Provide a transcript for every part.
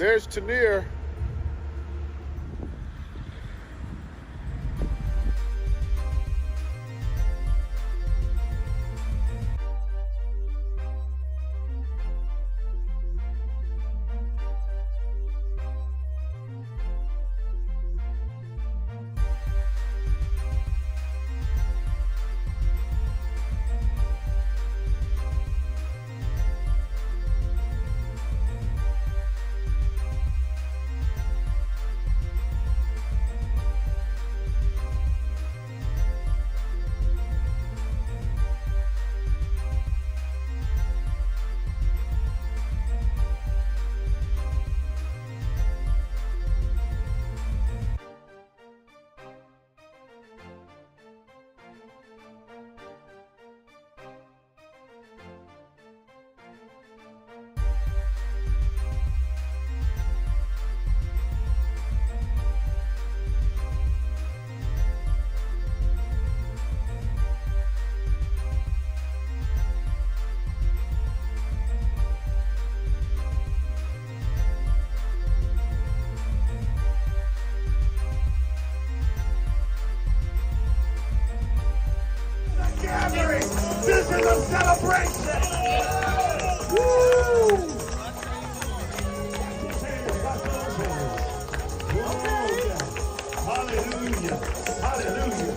There's Tanir. This is a celebration. Woo! Hallelujah. Hallelujah.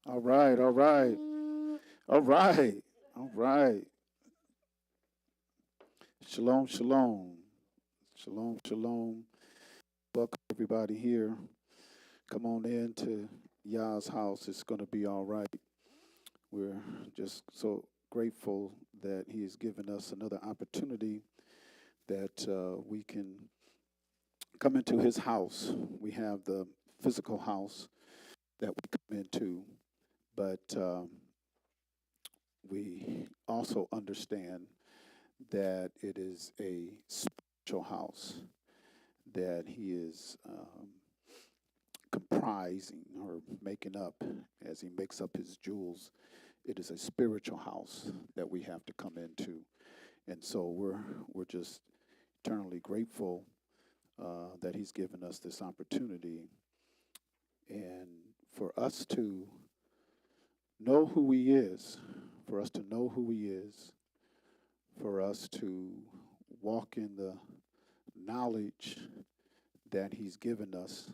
All right, all right, all right, all right. Shalom, shalom, shalom, shalom. Welcome everybody here. Come on in to Yah's house. It's going to be all right. We're just so grateful that He has given us another opportunity that we can come into His house. We have the physical house that we come into, but we also understand that it is a spiritual house that He is comprising or making up as he makes up his jewels. It is a spiritual house that we have to come into. And so we're just eternally grateful that he's given us this opportunity, and for us to know who he is, for us to know who he is, for us to walk in the knowledge that he's given us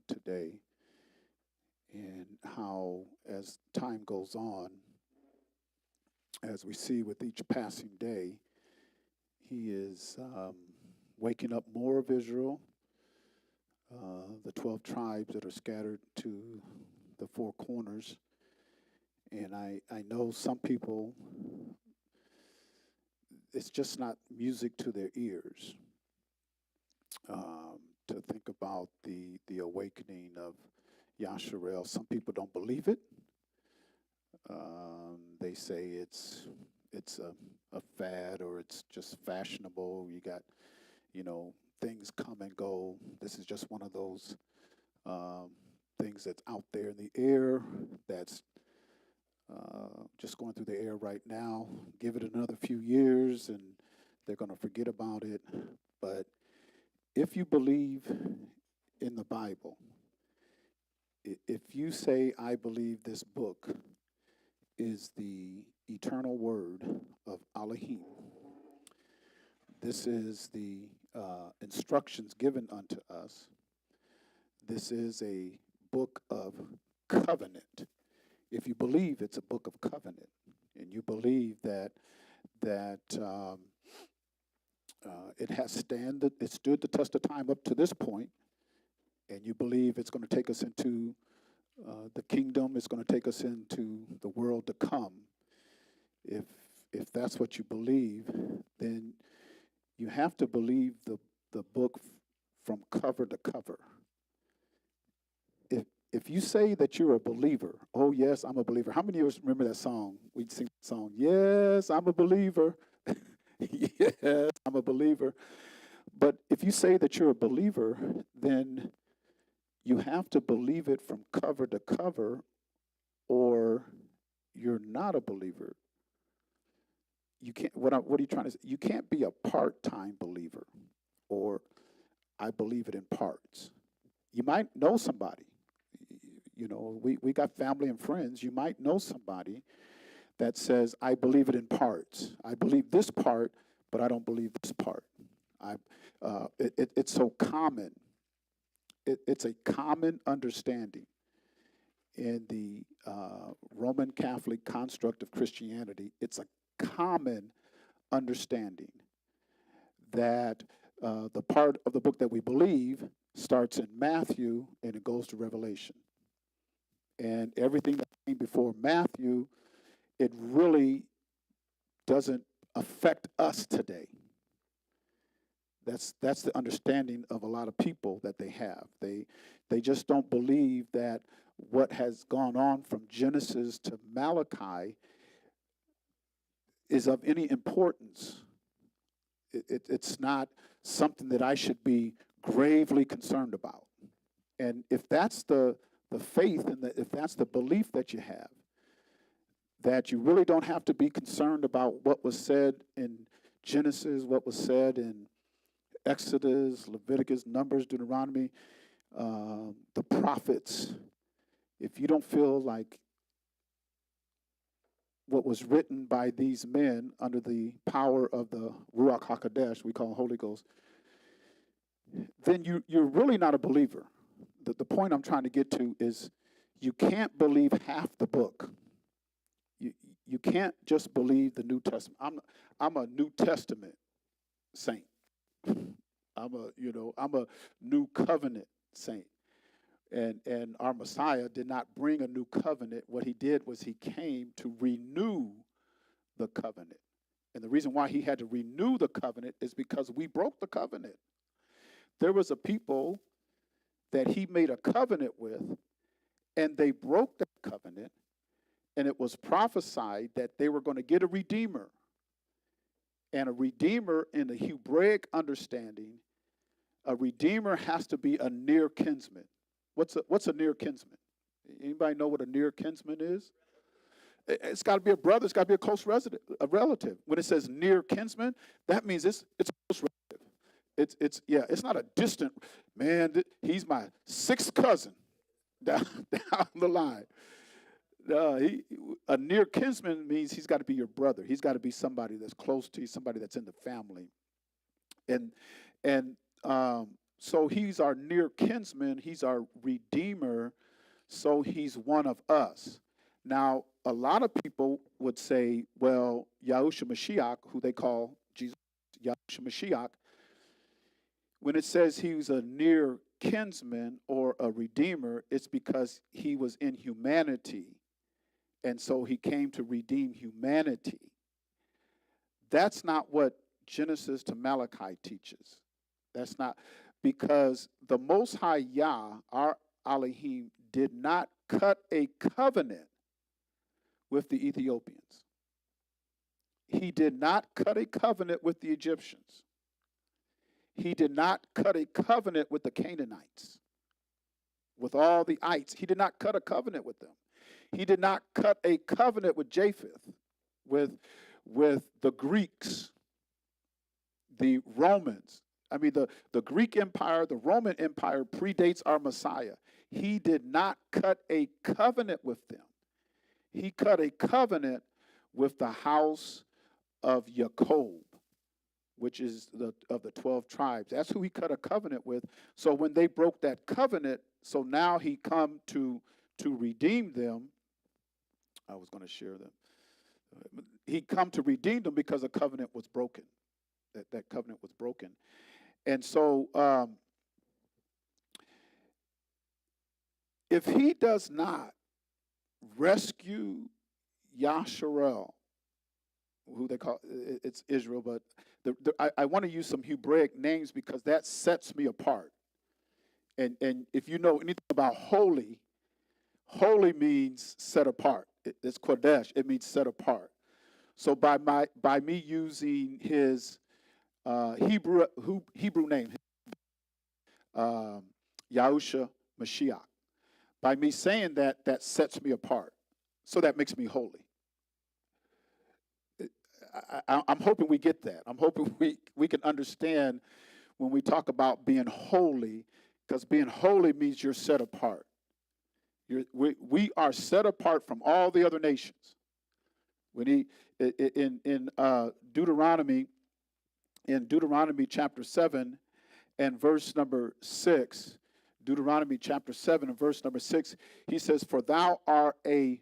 today, and how as time goes on, as we see with each passing day, he is waking up more of Israel, the 12 tribes that are scattered to the four corners. And I know some people, it's just not music to their ears to think about the awakening of Yasharel. Some people don't believe it. They say it's a fad, or it's just fashionable. You got, things come and go. This is just one of those things that's out there in the air, that's just going through the air right now. Give it another few years and they're going to forget about it. But if you believe in the Bible, if you say, I believe this book is the eternal word of Elohim, this is the instructions given unto us, this is a book of covenant. If you believe it's a book of covenant, and you believe that it stood the test of time up to this point, and you believe it's going to take us into the kingdom, it's going to take us into the world to come. If that's what you believe, then you have to believe the book from cover to cover. If you say that you're a believer, oh yes, I'm a believer. How many of us remember that song? We'd sing that song, yes, I'm a believer. Yes, I'm a believer. But if you say that you're a believer, then you have to believe it from cover to cover, or you're not a believer. You can't. What are you trying to say? You can't be a part-time believer, or I believe it in parts. You might know somebody. We got family and friends. You might know somebody that says, I believe it in parts. I believe this part, but I don't believe this part. It's so common. It's a common understanding in the Roman Catholic construct of Christianity. It's a common understanding that the part of the book that we believe starts in Matthew and it goes to Revelation. And everything that came before Matthew, it really doesn't affect us today. That's the understanding of a lot of people that they have. They just don't believe that what has gone on from Genesis to Malachi is of any importance. It's not something that I should be gravely concerned about. And if that's the faith and if that's the belief that you have, that you really don't have to be concerned about what was said in Genesis, what was said in Exodus, Leviticus, Numbers, Deuteronomy, the prophets. If you don't feel like what was written by these men under the power of the Ruach HaKodesh, we call Holy Ghost, then you're really not a believer. The point I'm trying to get to is you can't believe half the book. You can't just believe the New Testament. I'm a New Testament saint. I'm a New Covenant saint. And our Messiah did not bring a new covenant. What he did was he came to renew the covenant. And the reason why he had to renew the covenant is because we broke the covenant. There was a people that he made a covenant with, and they broke that covenant, and it was prophesied that they were going to get a redeemer. And a redeemer in the Hebraic understanding, a redeemer has to be a near kinsman. What's a near kinsman? Anybody know what a near kinsman is? It's got to be a brother. It's got to be a close a relative. When it says near kinsman, that means it's a close relative. It's not a distant man. He's my sixth cousin down the line. A near kinsman means he's got to be your brother. He's got to be somebody that's close to you, somebody that's in the family. And so he's our near kinsman. He's our redeemer. So he's one of us. Now, a lot of people would say, well, Yahushua Mashiach, who they call Jesus, Yahushua Mashiach, when it says he was a near kinsman or a redeemer, it's because he was in humanity. And so he came to redeem humanity. That's not what Genesis to Malachi teaches. That's not, because the Most High Yah, our Elohim, did not cut a covenant with the Ethiopians. He did not cut a covenant with the Egyptians. He did not cut a covenant with the Canaanites, with all the ites. He did not cut a covenant with them. He did not cut a covenant with Japheth, with the Greeks, the Romans. I mean, the Greek Empire, the Roman Empire predates our Messiah. He did not cut a covenant with them. He cut a covenant with the house of Yakob, which is of the 12 tribes. That's who he cut a covenant with. So when they broke that covenant, so now he come to redeem them. I was going to share them. He come to redeem them because the covenant was broken. That covenant was broken. And so if he does not rescue Yasharel, who they call, it's Israel, but I want to use some Hebraic names because that sets me apart. And if you know anything about holy, holy means set apart. It's Kodesh. It means set apart. So by me using his Hebrew name, Yahushua Mashiach, by me saying that sets me apart. So that makes me holy. I'm hoping we get that. I'm hoping we can understand when we talk about being holy, because being holy means you're set apart. We are set apart from all the other nations. When in Deuteronomy chapter 7 and verse number 6, Deuteronomy chapter 7 and verse number 6, he says, "For thou art a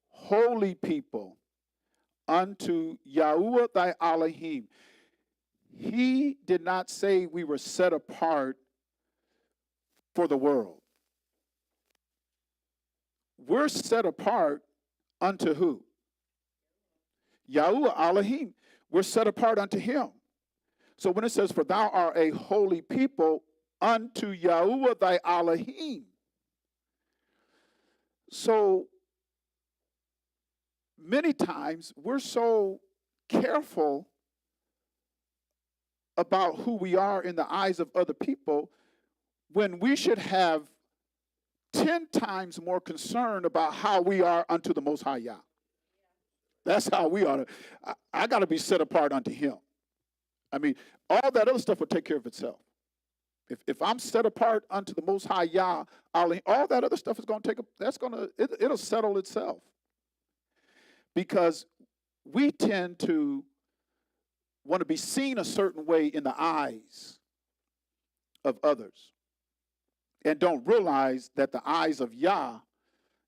holy people unto Yahuwah thy Elohim." He did not say we were set apart for the world. We're set apart unto who? Yahuwah Elohim. We're set apart unto him. So when it says, "For thou art a holy people unto Yahuwah thy Elohim," so many times we're so careful about who we are in the eyes of other people when we should have 10 times more concern about how we are unto the Most High Yah. That's how we ought to. I got to be set apart unto him. I mean, all that other stuff will take care of itself. If I'm set apart unto the Most High Yah, all that other stuff is going to it'll settle itself. Because we tend to want to be seen a certain way in the eyes of others and don't realize that the eyes of Yah,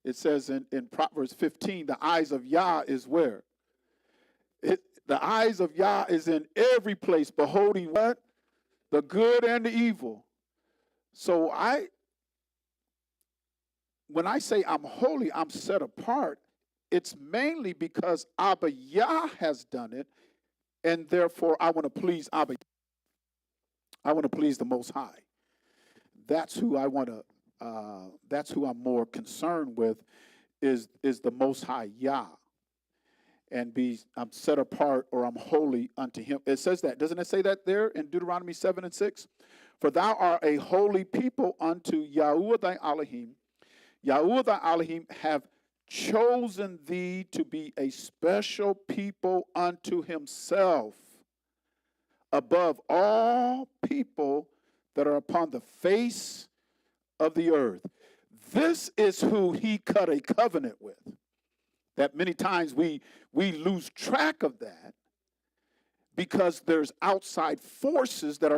it says in Proverbs 15, the eyes of Yah is where? The eyes of Yah is in every place, beholding what? The good and the evil. So when I say I'm holy, I'm set apart, it's mainly because Abba Yah has done it, and therefore I want to please Abba. I want to please the Most High. That's who I want to. That's who I'm more concerned with, is the Most High Yah, and I'm set apart or I'm holy unto him. It says that, doesn't it say that there in Deuteronomy 7 and 6? For thou art a holy people unto Yahuwah thy Elohim. Yahuwah thy Elohim have chosen thee to be a special people unto himself above all people that are upon the face of the earth. This is who he cut a covenant with. That many times we lose track of that because there's outside forces that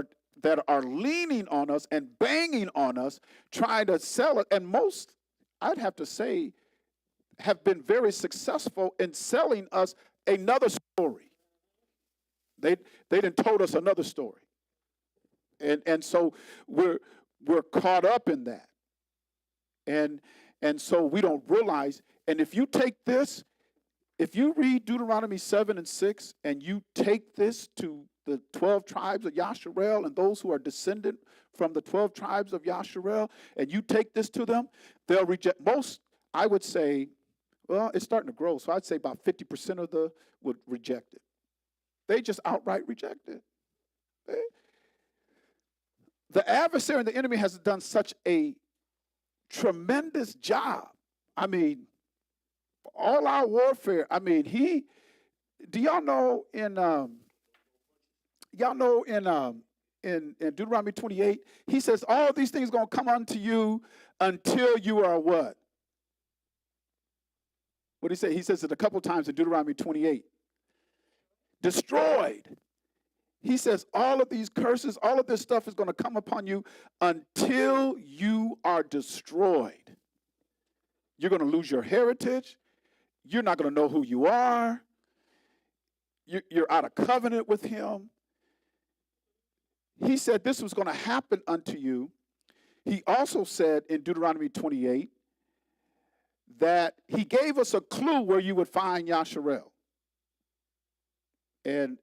are leaning on us and banging on us, trying to sell it. And most, I'd have to say, have been very successful in selling us another story. They done told us another story. And so we're caught up in that. And so we don't realize, and if you take this, if you read Deuteronomy 7 and 6, and you take this to the 12 tribes of Yasharel and those who are descendant from the 12 tribes of Yasharel, and you take this to them, they'll reject. Most, I would say, well, it's starting to grow, so I'd say about 50% of the would reject it. They just outright reject it. The adversary and the enemy has done such a tremendous job. I mean, all our warfare. I mean, do y'all know in Deuteronomy 28, he says, all these things going to come unto you until you are what? What did he say? He says it a couple times in Deuteronomy 28. Destroyed. He says all of these curses, all of this stuff is going to come upon you until you are destroyed. You're going to lose your heritage. You're not going to know who you are. You're out of covenant with him. He said this was going to happen unto you. He also said in Deuteronomy 28 that he gave us a clue where you would find Yasharel. And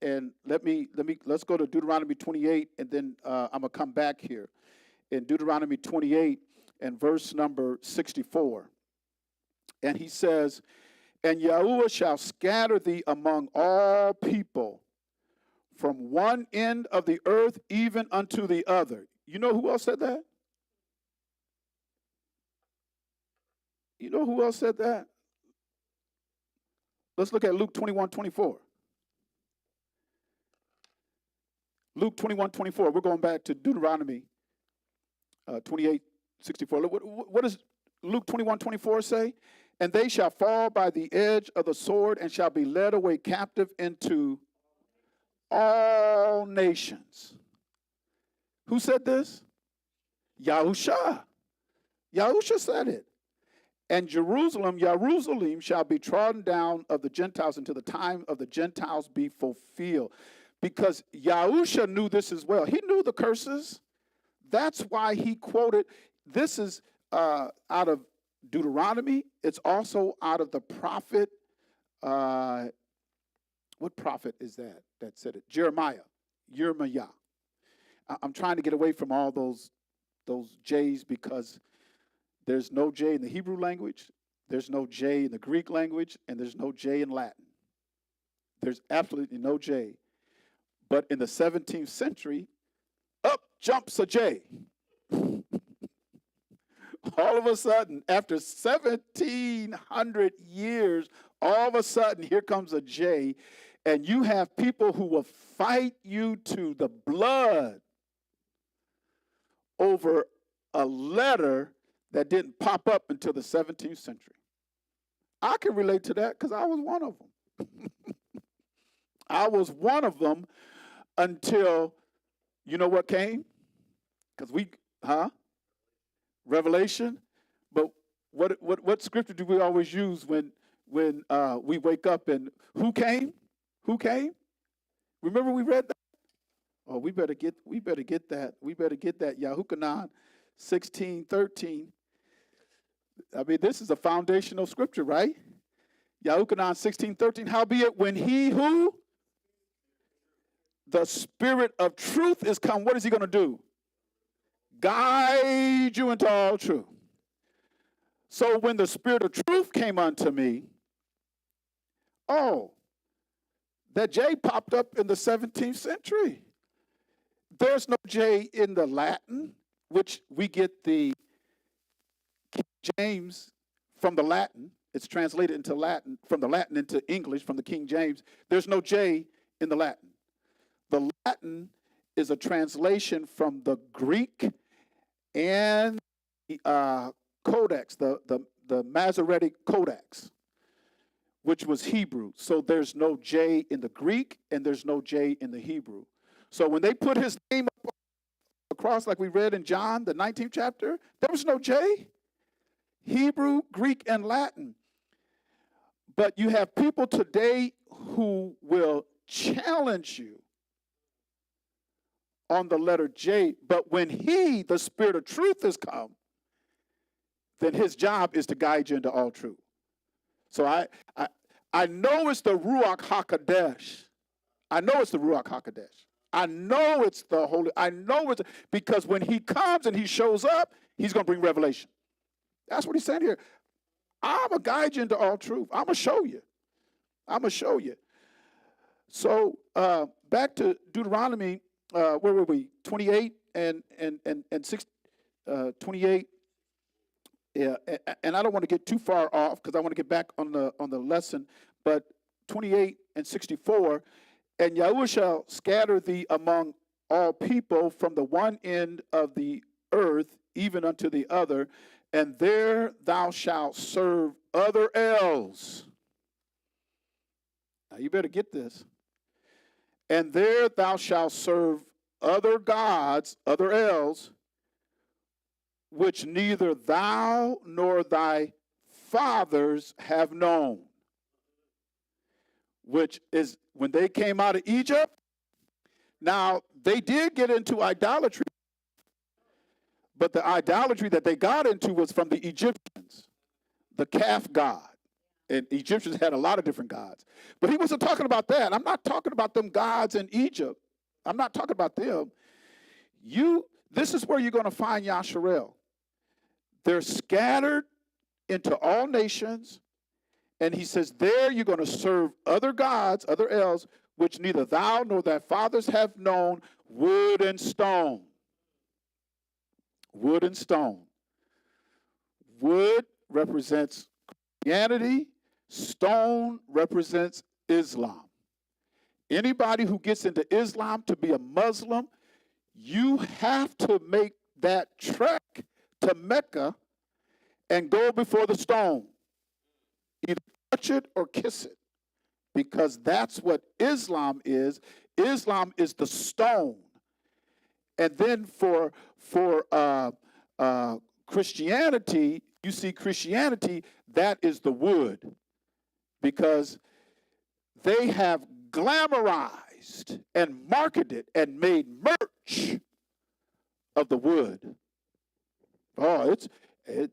let's go to Deuteronomy 28, and then I'm going to come back here. In Deuteronomy 28 and verse number 64. And he says, and Yahuwah shall scatter thee among all people from one end of the earth even unto the other. You know who else said that? You know who else said that? Let's look at Luke 21:24. Luke 21:24. We're going back to Deuteronomy 28:64. What does Luke 21:24 say? And they shall fall by the edge of the sword and shall be led away captive into all nations. Who said this? Yahusha. Yahusha said it. And Jerusalem shall be trodden down of the Gentiles until the time of the Gentiles be fulfilled. Because Yahusha knew this as well. He knew the curses. That's why he quoted, this is out of Deuteronomy. It's also out of the prophet. What prophet is that said it? Jeremiah. I'm trying to get away from all those J's because there's no J in the Hebrew language, there's no J in the Greek language, and there's no J in Latin. There's absolutely no J. But in the 17th century, up jumps a J. All of a sudden, after 1,700 years, all of a sudden, here comes a J, and you have people who will fight you to the blood over a letter that didn't pop up until the 17th century. I can relate to that because I was one of them. I was one of them until, you know what came? Because Revelation. But what scripture do we always use when we wake up and who came? Who came? Remember we read that? Oh, we better get that. We better get that. Yukan 16:13. I mean, this is a foundational scripture, right? Yukan 16:13. Howbeit, when he who? The Spirit of truth is come. What is he going to do? Guide you into all truth. So when the Spirit of truth came unto me, that J popped up in the 17th century. There's no J in the Latin, which we get the King James from the Latin. It's translated into Latin, from the Latin into English, from the King James. There's no J in the Latin. The Latin is a translation from the Greek and the Codex, the Masoretic Codex, which was Hebrew. So there's no J in the Greek and there's no J in the Hebrew. So when they put his name up across, like we read in John, the 19th chapter, there was no J. Hebrew, Greek, and Latin. But you have people today who will challenge you on the letter J. But when he, the Spirit of truth, has come, then his job is to guide you into all truth. So I know it's the Ruach HaKodesh. I know it's the Ruach HaKodesh. I know it's the Holy. I know it's because when he comes and he shows up, he's going to bring revelation. That's what he's saying here. I'm going to guide you into all truth. I'm going to show you. I'm going to show you. So back to Deuteronomy, where were we? 28 and 6, 28. Yeah, and I don't want to get too far off because I want to get back on the lesson. But 28 and 64, and Yahweh shall scatter thee among all people from the one end of the earth even unto the other, and there thou shalt serve other els. Now you better get this. And there thou shalt serve other gods, other els, which neither thou nor thy fathers have known. Which is when they came out of Egypt. Now, they did get into idolatry, but the idolatry that they got into was from the Egyptians, the calf god. And Egyptians had a lot of different gods. But he wasn't talking about that. I'm not talking about them gods in Egypt. I'm not talking about them. This is where you're going to find Yasharel. They're scattered into all nations. And he says, there you're going to serve other gods, other els, which neither thou nor thy fathers have known, wood and stone. Wood and stone. Wood represents Christianity. Stone represents Islam. Anybody who gets into Islam to be a Muslim, you have to make that trek to Mecca and go before the stone. Either touch it or kiss it, because that's what Islam is. Islam is the stone. And then for Christianity, you see Christianity, that is the wood, because they have glamorized and marketed and made merch of the wood. Oh, it's a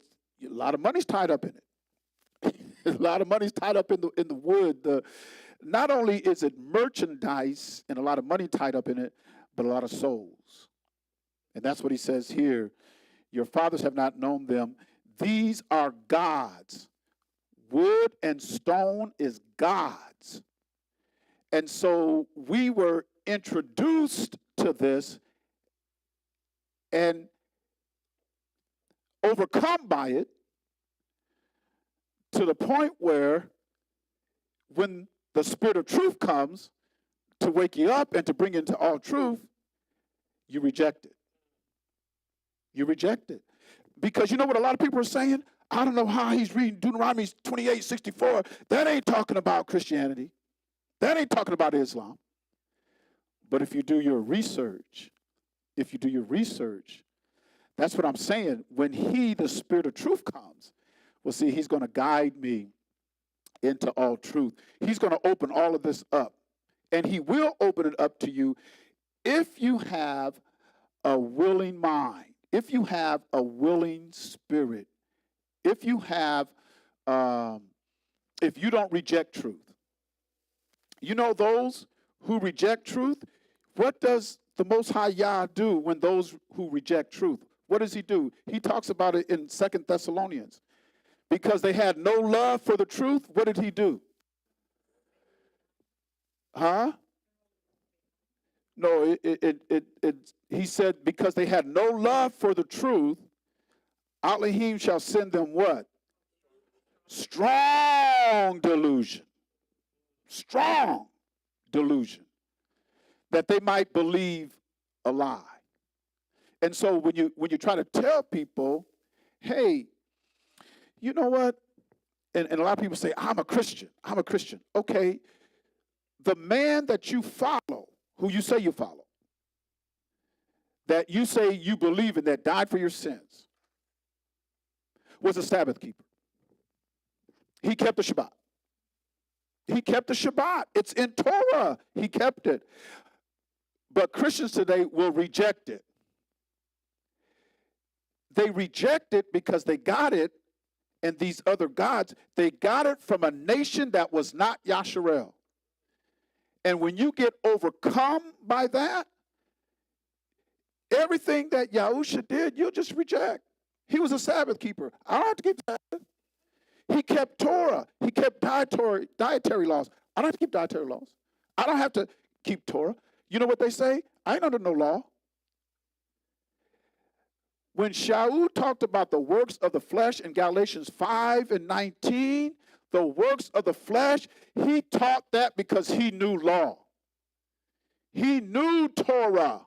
lot of money's tied up in it. A lot of money's tied up in the wood. Not only is it merchandise and a lot of money tied up in it, but a lot of souls. And that's what he says here. Your fathers have not known them. These are gods. Wood and stone is gods. And so we were introduced to this and overcome by it, to the point where when the Spirit of truth comes to wake you up and to bring you into all truth, you reject it. You reject it. Because you know what a lot of people are saying? I don't know how he's reading Deuteronomy 28:64. That ain't talking about Christianity. That ain't talking about Islam. But if you do your research, that's what I'm saying. When he, the Spirit of truth, comes, well, see, he's going to guide me into all truth. He's going to open all of this up. And he will open it up to you if you have a willing mind, if you have a willing spirit, if you have, if you don't reject truth. You know, those who reject truth, what does the Most High Yah do when those who reject truth? What does he do? He talks about it in 2 Thessalonians. Because they had no love for the truth, what did he do? No, he said, because they had no love for the truth, Elohim shall send them what? Strong delusion. Strong delusion. That they might believe a lie. And so when you try to tell people, hey, you know what? And a lot of people say, I'm a Christian. I'm a Christian. Okay. The man that you follow, who you say you follow, that you say you believe in, that died for your sins, was a Sabbath keeper. He kept the Shabbat. He kept the Shabbat. It's in Torah. He kept it. But Christians today will reject it. They reject it because they got it, and these other gods, they got it from a nation that was not Yasharel. And when you get overcome by that, everything that Yahusha did, you'll just reject. He was a Sabbath keeper. I don't have to keep Sabbath. He kept Torah. He kept dietary laws. I don't have to keep dietary laws. I don't have to keep Torah. You know what they say? I ain't under no law. When Shaul talked about the works of the flesh in Galatians 5:19, the works of the flesh, he taught that because he knew law. He knew Torah.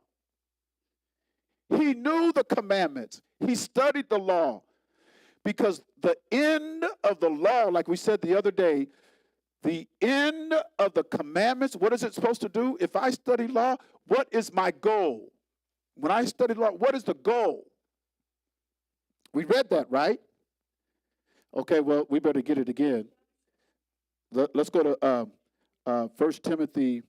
He knew the commandments. He studied the law. Because the end of the law, like we said the other day, the end of the commandments, what is it supposed to do? If I study law, what is my goal? When I study law, what is the goal? We read that, right? Okay, well, we better get it again. Let's go to 1 Timothy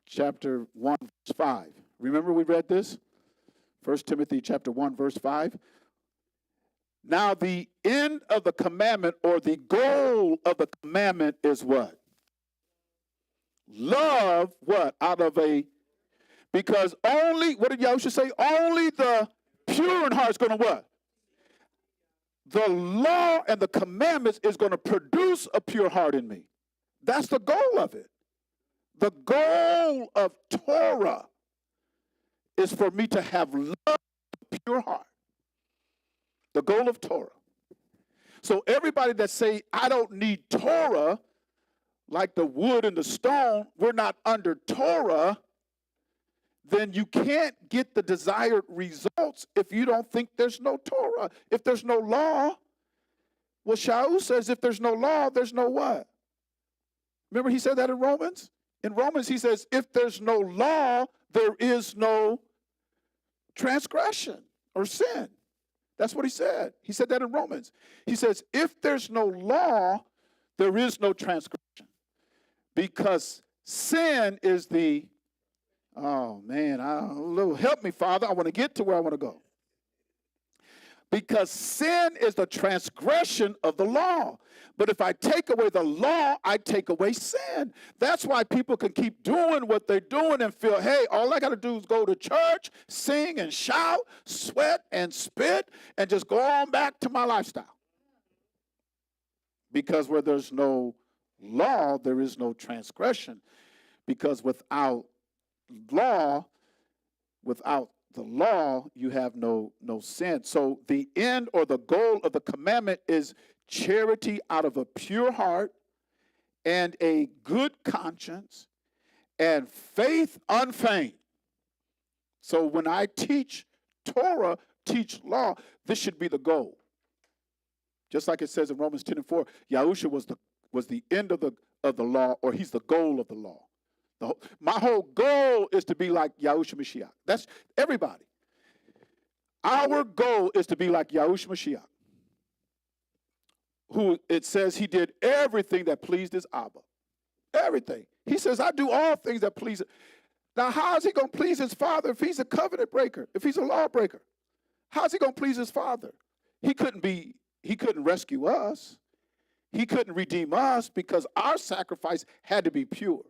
chapter 1, verse 5. Remember we read this? 1 Timothy chapter 1, verse 5. Now the end of the commandment, or the goal of the commandment, is what? Love, what? Because only, what did Yahushua say? Only the pure in heart is going to what? The law and the commandments is going to produce a pure heart in me. That's the goal of it. The goal of Torah is for me to have love, pure heart. The goal of Torah. So everybody that say, I don't need Torah, like the wood and the stone, we're not under Torah, then you can't get the desired results if you don't think there's no Torah. If there's no law, well, Shaul says if there's no law, there's no what? Remember he said that in Romans? In Romans he says if there's no law, there is no transgression or sin. That's what he said. He said that in Romans. He says if there's no law, there is no transgression. Because sin is the, oh man, help me, Father. I want to get to where I want to go. Because sin is the transgression of the law. But if I take away the law, I take away sin. That's why people can keep doing what they're doing and feel, hey, all I got to do is go to church, sing and shout, sweat and spit, and just go on back to my lifestyle. Because where there's no law, there is no transgression. Because without the law, you have no sin. So the end or the goal of the commandment is charity out of a pure heart and a good conscience and faith unfeigned. So when I teach Torah, teach law, this should be the goal. Just like it says in Romans 10:4, Yahusha was the end of the law, or he's the goal of the law. My whole goal is to be like Yahushua Mashiach. That's everybody. Our goal is to be like Yahushua Mashiach, who it says he did everything that pleased his Abba. Everything. He says, I do all things that please it. Now, how is he going to please his Father if he's a covenant breaker, if he's a law breaker? How is he going to please his Father? He couldn't rescue us. He couldn't redeem us because our sacrifice had to be pure.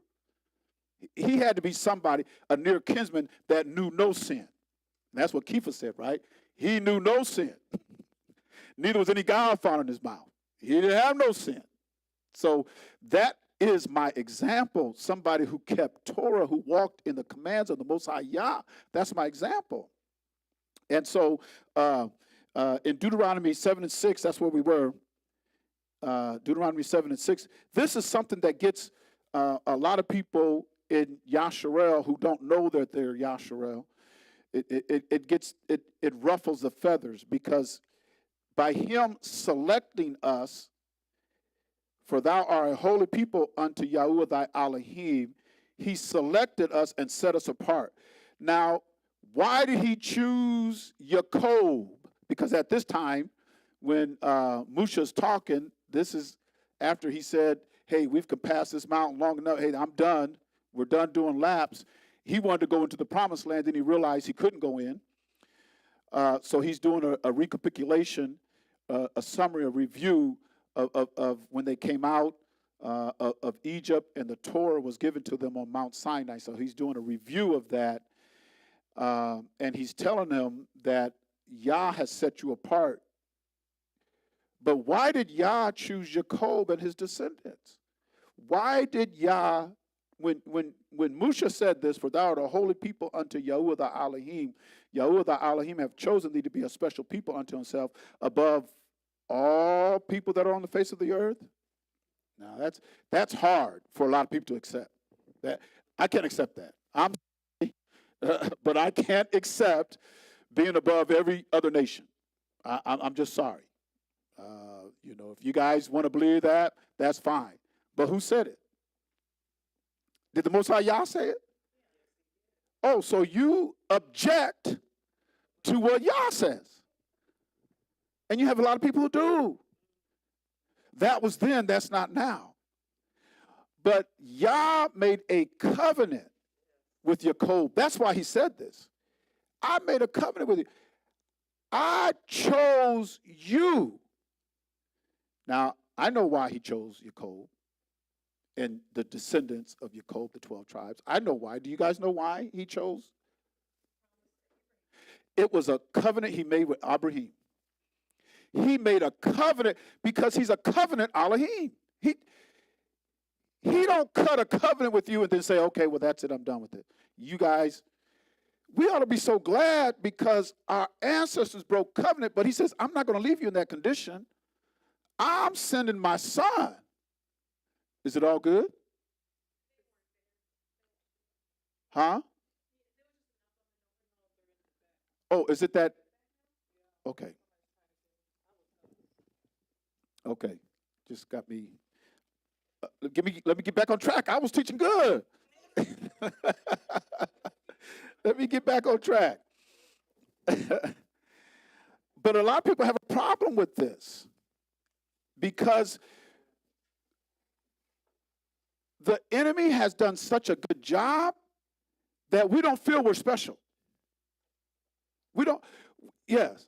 He had to be somebody, a near kinsman that knew no sin. And that's what Kepha said, right? He knew no sin. Neither was any guile found in his mouth. He didn't have no sin. So that is my example. Somebody who kept Torah, who walked in the commands of the Most High Yah. That's my example. And so in Deuteronomy 7 and 6, that's where we were. Deuteronomy 7 and 6. This is something that gets a lot of people in Yasharel who don't know that they're Yasharel. It ruffles the feathers, because by him selecting us, for thou art a holy people unto Yahuwah thy Elohim, he selected us and set us apart. Now, why did he choose Yakob? Because at this time, when Musha's talking, this is after he said, hey, we've passed this mountain long enough. Hey, I'm done. We're done doing laps. He wanted to go into the promised land, and he realized he couldn't go in. So he's doing a recapitulation, a summary, a review of when they came out of Egypt, and the Torah was given to them on Mount Sinai. So he's doing a review of that, and he's telling them that Yah has set you apart. But why did Yah choose Yakob and his descendants? Why did Yah, when Musha said this, for thou art a holy people unto Yahuwah thy Elohim, Yahuwah thy Elohim have chosen thee to be a special people unto himself above all people that are on the face of the earth? Now that's hard for a lot of people to accept. That I can't accept that. I'm sorry, but I can't accept being above every other nation. I'm just sorry. If you guys want to believe that, that's fine. But who said it? Did the Most High Yah say it? Oh, so you object to what Yah says. And you have a lot of people who do. That was then, that's not now. But Yah made a covenant with Yakob. That's why he said this. I made a covenant with you. I chose you. Now, I know why he chose Yakob and the descendants of Yakob, the 12 tribes. I know why. Do you guys know why he chose? It was a covenant he made with Abraham. He made a covenant because he's a covenant Elohim. He don't cut a covenant with you and then say, okay, well, that's it, I'm done with it. You guys, we ought to be so glad because our ancestors broke covenant, but he says, I'm not going to leave you in that condition. I'm sending my son. Is it all good? Huh? Oh, is it that? Okay. Okay. Just got me. Let me get back on track. I was teaching good. Let me get back on track. But a lot of people have a problem with this because the enemy has done such a good job that we don't feel we're special. We don't, yes.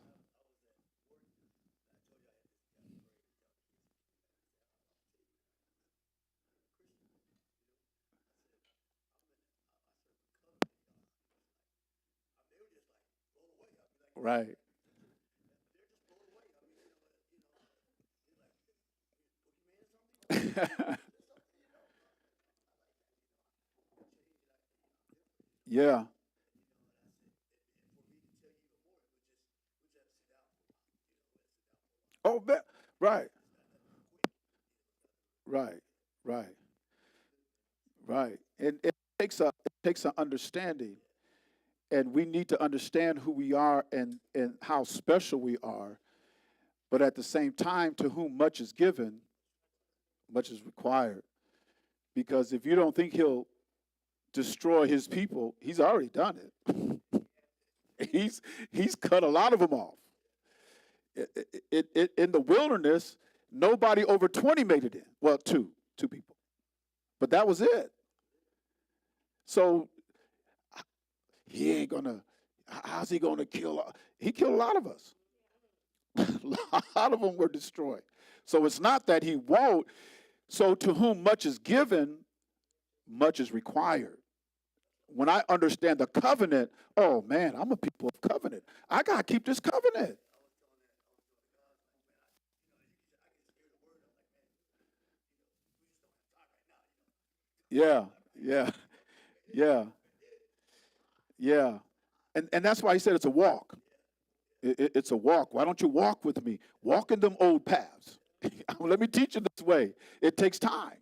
Right. Yeah. Oh, right, right, right, right. And it takes an understanding, and we need to understand who we are and how special we are. But at the same time, to whom much is given, much is required. Because if you don't think he'll destroy his people, he's already done it. he's cut a lot of them off. In the wilderness, nobody over 20 made it in. Well, two people. But that was it. So he ain't gonna, how's he gonna kill? He killed a lot of us. A lot of them were destroyed. So it's not that he won't. So to whom much is given, much is required. When I understand the covenant, oh man, I'm a people of covenant. I gotta keep this covenant. Yeah, yeah, yeah, yeah. And that's why he said it's a walk. It's a walk. Why don't you walk with me? Walk in them old paths. Let me teach you this way. It takes time.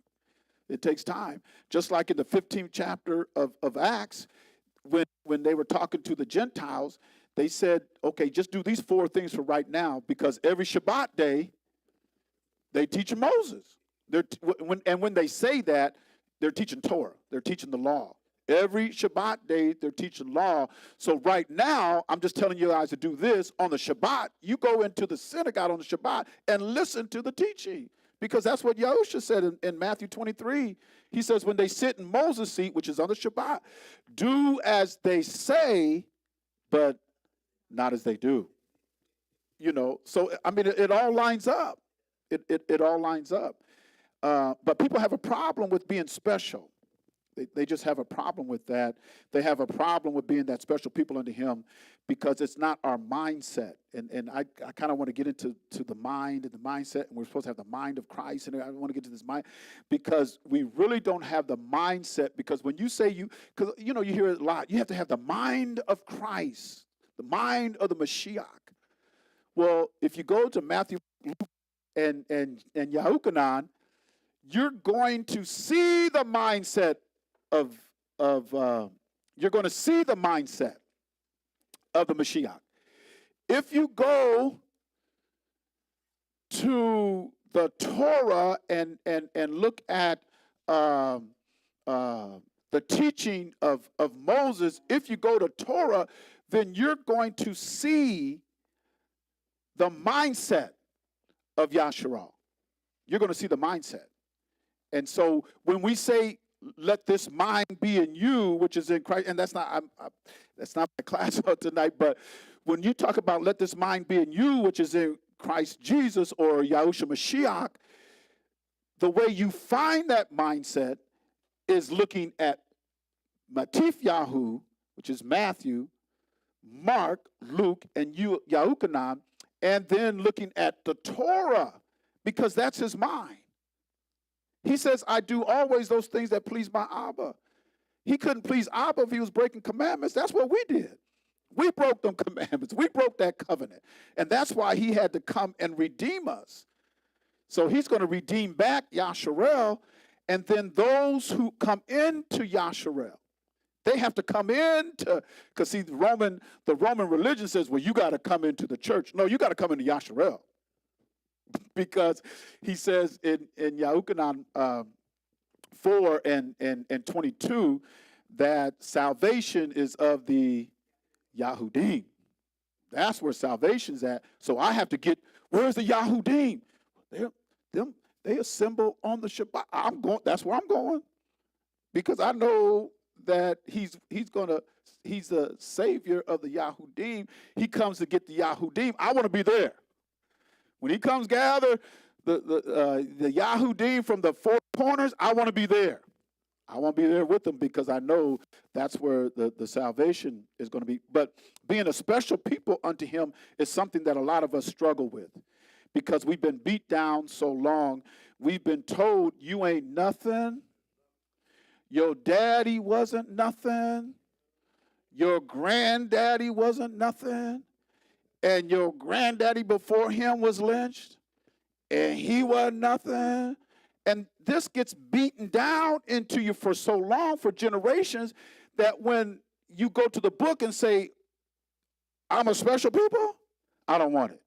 It takes time. Just like in the 15th chapter of Acts, when they were talking to the Gentiles, they said, okay, just do these four things for right now, because every Shabbat day, they teach Moses. When they say that, they're teaching Torah. They're teaching the law. Every Shabbat day, they're teaching law. So right now, I'm just telling you guys to do this. On the Shabbat, you go into the synagogue on the Shabbat and listen to the teaching. Because that's what Yahusha said in Matthew 23. He says, when they sit in Moses' seat, which is on the Shabbat, do as they say, but not as they do. You know, so, I mean, it all lines up. It all lines up. But people have a problem with being special. They just have a problem with that. They have a problem with being that special people unto him, because it's not our mindset. And I kind of want to get into the mind and the mindset, and we're supposed to have the mind of Christ, and I want to get to this mind, because we really don't have the mindset. Because when you say because you hear it a lot, you have to have the mind of Christ, the mind of the Mashiach. Well, if you go to Matthew, Luke, and Yukan, you're going to see the mindset you're going to see the mindset of the Mashiach. If you go to the Torah and look at the teaching of Moses, if you go to Torah, then you're going to see the mindset of Yasharal. You're going to see the mindset. And so when we say, let this mind be in you, which is in Christ, and that's not my class tonight, but when you talk about let this mind be in you, which is in Christ Jesus or Yahushua Mashiach, the way you find that mindset is looking at Matif Yahu, which is Matthew, Mark, Luke, and Yahukanan, and then looking at the Torah, because that's his mind. He says, I do always those things that please my Abba. He couldn't please Abba if he was breaking commandments. That's what we did. We broke them commandments. We broke that covenant. And that's why he had to come and redeem us. So he's going to redeem back Yasharel, and then those who come into Yasharel, they have to come into, because see, the Roman religion says, well, you got to come into the church. No, you got to come into Yasharel. Because he says in Yahukanan 4 and 22 that salvation is of the Yahudim. That's where salvation's at. So I have to get, where's the Yahudim? They assemble on the Shabbat. That's where I'm going. Because I know that he's the savior of the Yahudim. He comes to get the Yahudim. I want to be there. When he comes gather the Yahudim from the four corners, I want to be there. I want to be there with them, because I know that's where the salvation is going to be. But being a special people unto him is something that a lot of us struggle with, because we've been beat down so long. We've been told you ain't nothing. Your daddy wasn't nothing. Your granddaddy wasn't nothing. And your granddaddy before him was lynched, and he wasn't nothing. And this gets beaten down into you for so long, for generations, that when you go to the book and say, I'm a special people, I don't want it.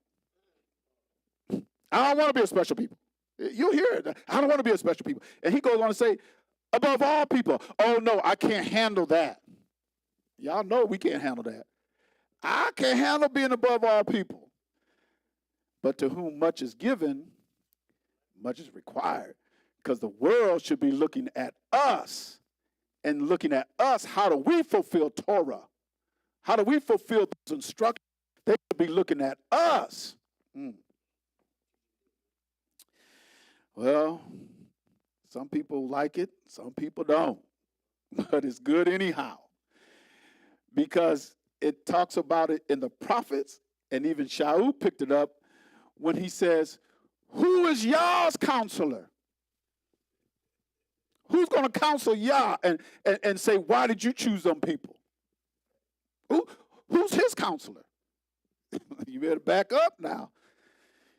I don't want to be a special people. You'll hear it. I don't want to be a special people. And he goes on to say, above all people. Oh, no, I can't handle that. Y'all know we can't handle that. I can't handle being above all people. But to whom much is given, much is required. Because the world should be looking at us and looking at us. How do we fulfill Torah? How do we fulfill those instructions? They should be looking at us. Well, some people like it, some people don't. But it's good anyhow. Because it talks about it in the prophets, and even Shaul picked it up when he says, who is y'all's counselor? Who's going to counsel Yah and say, why did you choose them people? Who's his counselor? You better back up now.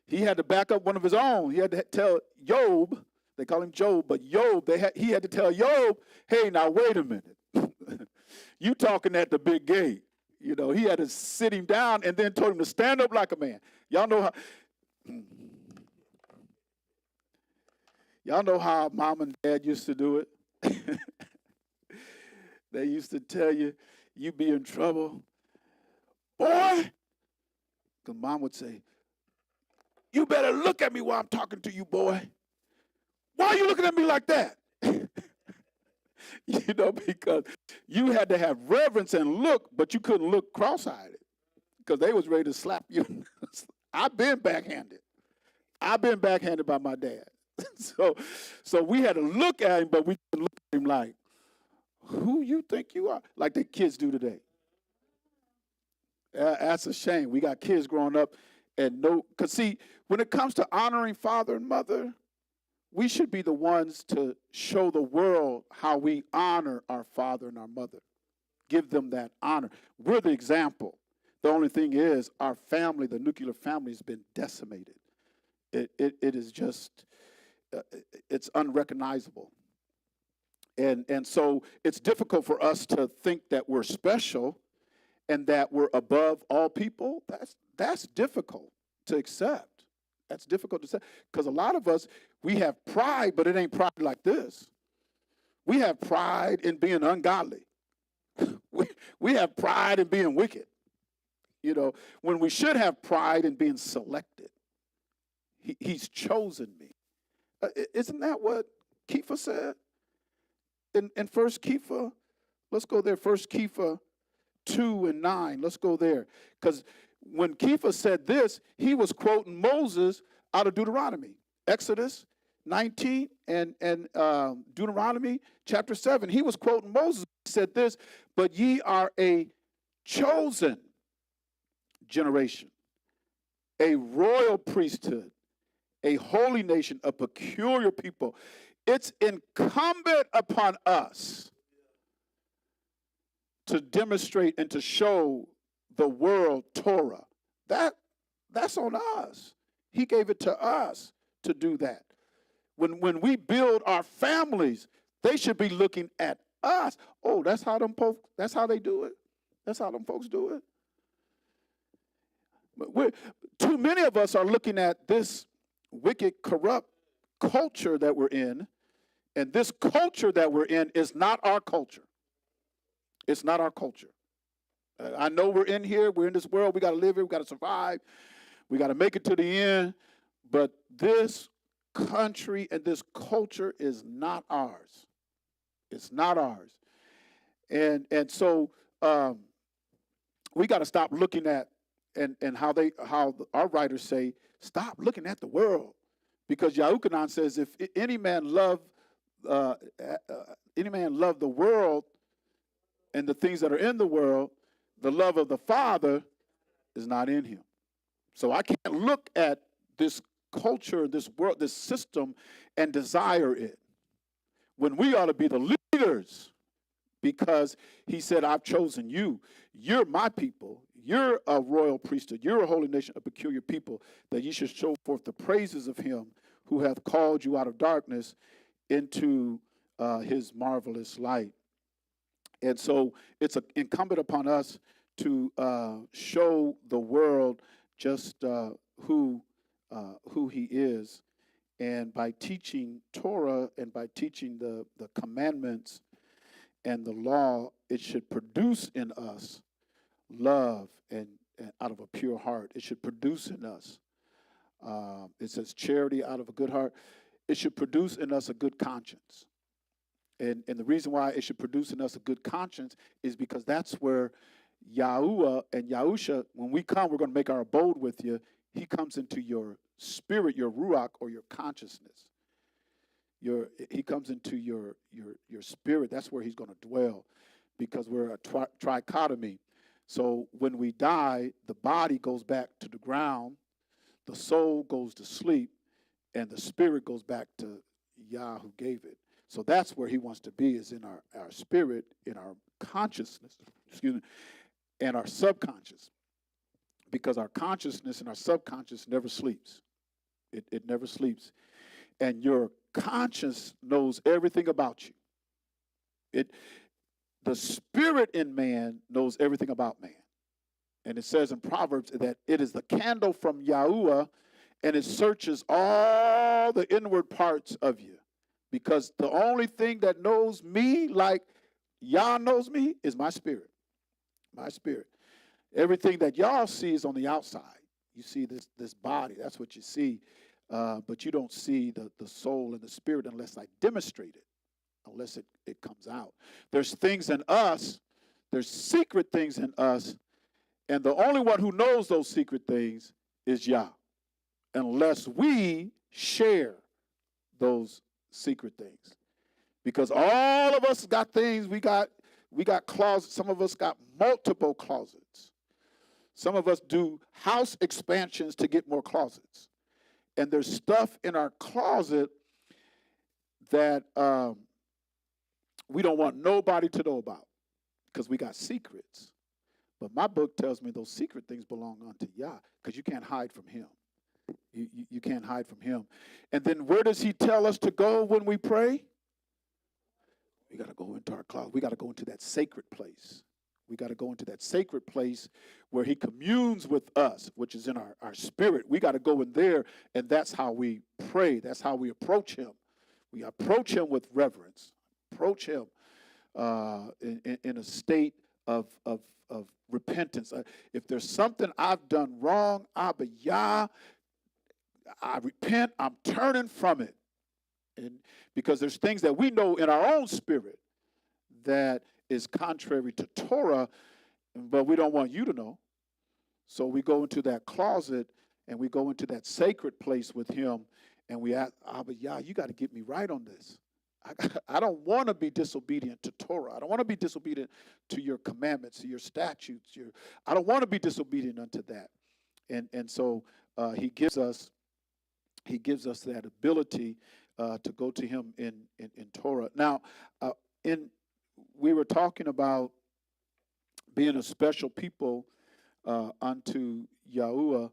He had to back up one of his own. He had to tell Job, they call him Job, but Job, he had to tell Job, hey, now wait a minute. You talking at the big gate. You know, he had to sit him down and then told him to stand up like a man. Y'all know how mom and dad used to do it? They used to tell you, you be in trouble. Boy, because mom would say, you better look at me while I'm talking to you, boy. Why are you looking at me like that? You know, because you had to have reverence and look, but you couldn't look cross-eyed because they was ready to slap you. I've been backhanded. I've been backhanded by my dad. So we had to look at him, but we couldn't look at him like, who you think you are? Like the kids do today. That's a shame. We got kids growing up and because see, when it comes to honoring father and mother, we should be the ones to show the world how we honor our father and our mother. Give them that honor. We're the example. The only thing is our family, the nuclear family, has been decimated. It is just, it's unrecognizable. And so it's difficult for us to think that we're special and that we're above all people. That's difficult to accept. That's difficult to say because a lot of us, we have pride, but it ain't pride like this. We have pride in being ungodly. We have pride in being wicked. You know, when we should have pride in being selected. He's chosen me. Isn't that what Kepha said? In 1 Kepha, let's go there, 1 Kepha 2:9. Let's go there. Because when Kepha said this, he was quoting Moses out of Deuteronomy. Exodus 19 and Deuteronomy chapter 7. He was quoting Moses. He said this, but ye are a chosen generation, a royal priesthood, a holy nation, a peculiar people. It's incumbent upon us to demonstrate and to show the world Torah. That's on us. He gave it to us to do that. When we build our families, they should be looking at us. Oh, that's how they do it. That's how them folks do it. But too many of us are looking at this wicked, corrupt culture that we're in, and this culture that we're in is not our culture. It's not our culture. I know we're in here, we're in this world, we got to live here, we got to survive, we got to make it to the end, but this country and this culture is not ours. It's not ours. And so we got to stop looking at and how our writers say, stop looking at the world. Because Yukan says, if any man love the world and the things that are in the world, the love of the Father is not in him. So I can't look at this culture, this world, this system, and desire it. When we ought to be the leaders, because he said, I've chosen you. You're my people. You're a royal priesthood. You're a holy nation, a peculiar people, that you should show forth the praises of him who hath called you out of darkness into his marvelous light. And so it's incumbent upon us to show the world just who he is. And by teaching Torah and by teaching the commandments and the law, it should produce in us love and out of a pure heart. It should produce in us. It says charity out of a good heart. It should produce in us a good conscience. And the reason why it should produce in us a good conscience is because that's where Yahuwah and Yahusha, when we come, we're going to make our abode with you. He comes into your spirit, your ruach, or your consciousness. He comes into your spirit. That's where he's going to dwell, because we're a trichotomy. So when we die, the body goes back to the ground, the soul goes to sleep, and the spirit goes back to Yah who gave it. So that's where he wants to be, is in our spirit, in our consciousness, and our subconscious. Because our consciousness and our subconscious never sleeps. It never sleeps. And your conscience knows everything about you. The spirit in man knows everything about man. And it says in Proverbs that it is the candle from Yahuwah, and it searches all the inward parts of you. Because the only thing that knows me like Yah knows me is my spirit. My spirit. Everything that y'all see is on the outside. You see this body. That's what you see. But you don't see the soul and the spirit unless I demonstrate it, unless it comes out. There's things in us. There's secret things in us. And the only one who knows those secret things is Yah. Unless we share those secret things. Because all of us got things, we got closets. Some of us got multiple closets. Some of us do house expansions to get more closets. And there's stuff in our closet that we don't want nobody to know about because we got secrets. But my book tells me those secret things belong unto Yah, because you can't hide from him. You can't hide from him. And then where does he tell us to go when we pray? We got to go into our closet. We got to go into that sacred place. We got to go into that sacred place where he communes with us, which is in our spirit. We got to go in there, and that's how we pray. That's how we approach him. We approach him with reverence. Approach him in a state of repentance. If there's something I've done wrong, Abba Yah, I repent. I'm turning from it. And because there's things that we know in our own spirit that is contrary to Torah, but we don't want you to know. So we go into that closet and we go into that sacred place with him, and we ask, Abba Yah, you got to get me right on this. I don't want to be disobedient to Torah. I don't want to be disobedient to your commandments, to your statutes. I don't want to be disobedient unto that. And so he gives us that ability to go to him in Torah. Now, we were talking about being a special people unto Yahuwah,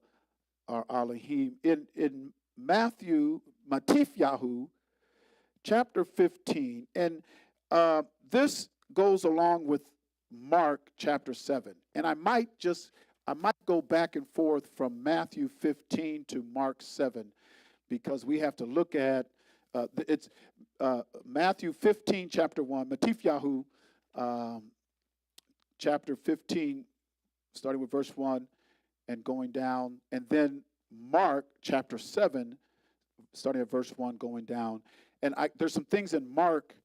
our Elohim. In Matthew, Yahu, chapter 15, and this goes along with Mark chapter 7. And I might go back and forth from Matthew 15 to Mark 7, because we have to look at it's Matthew 15, chapter 1, Yahu, chapter 15, starting with verse 1 and going down, and then Mark chapter 7, starting at verse 1, going down. And there's some things in Mark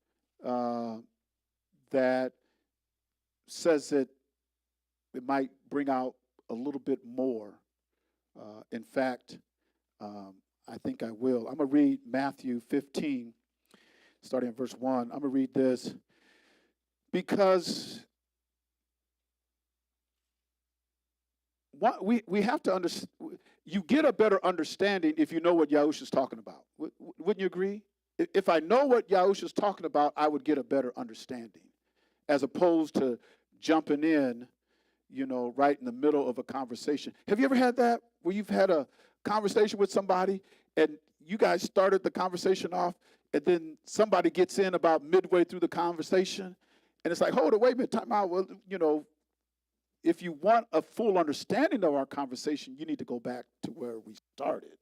that says that it might bring out a little bit more. In fact, I think I will. I'm going to read Matthew 15, starting at verse 1. I'm going to read this because we have to understand. You get a better understanding if you know what Yahushua is talking about. Wouldn't you agree? If I know what Yahushua is talking about, I would get a better understanding, as opposed to jumping in, right in the middle of a conversation. Have you ever had that, where you've had a conversation with somebody and you guys started the conversation off, and then somebody gets in about midway through the conversation, and it's like, hold it, wait a minute, time out. Well, if you want a full understanding of our conversation, you need to go back to where we started,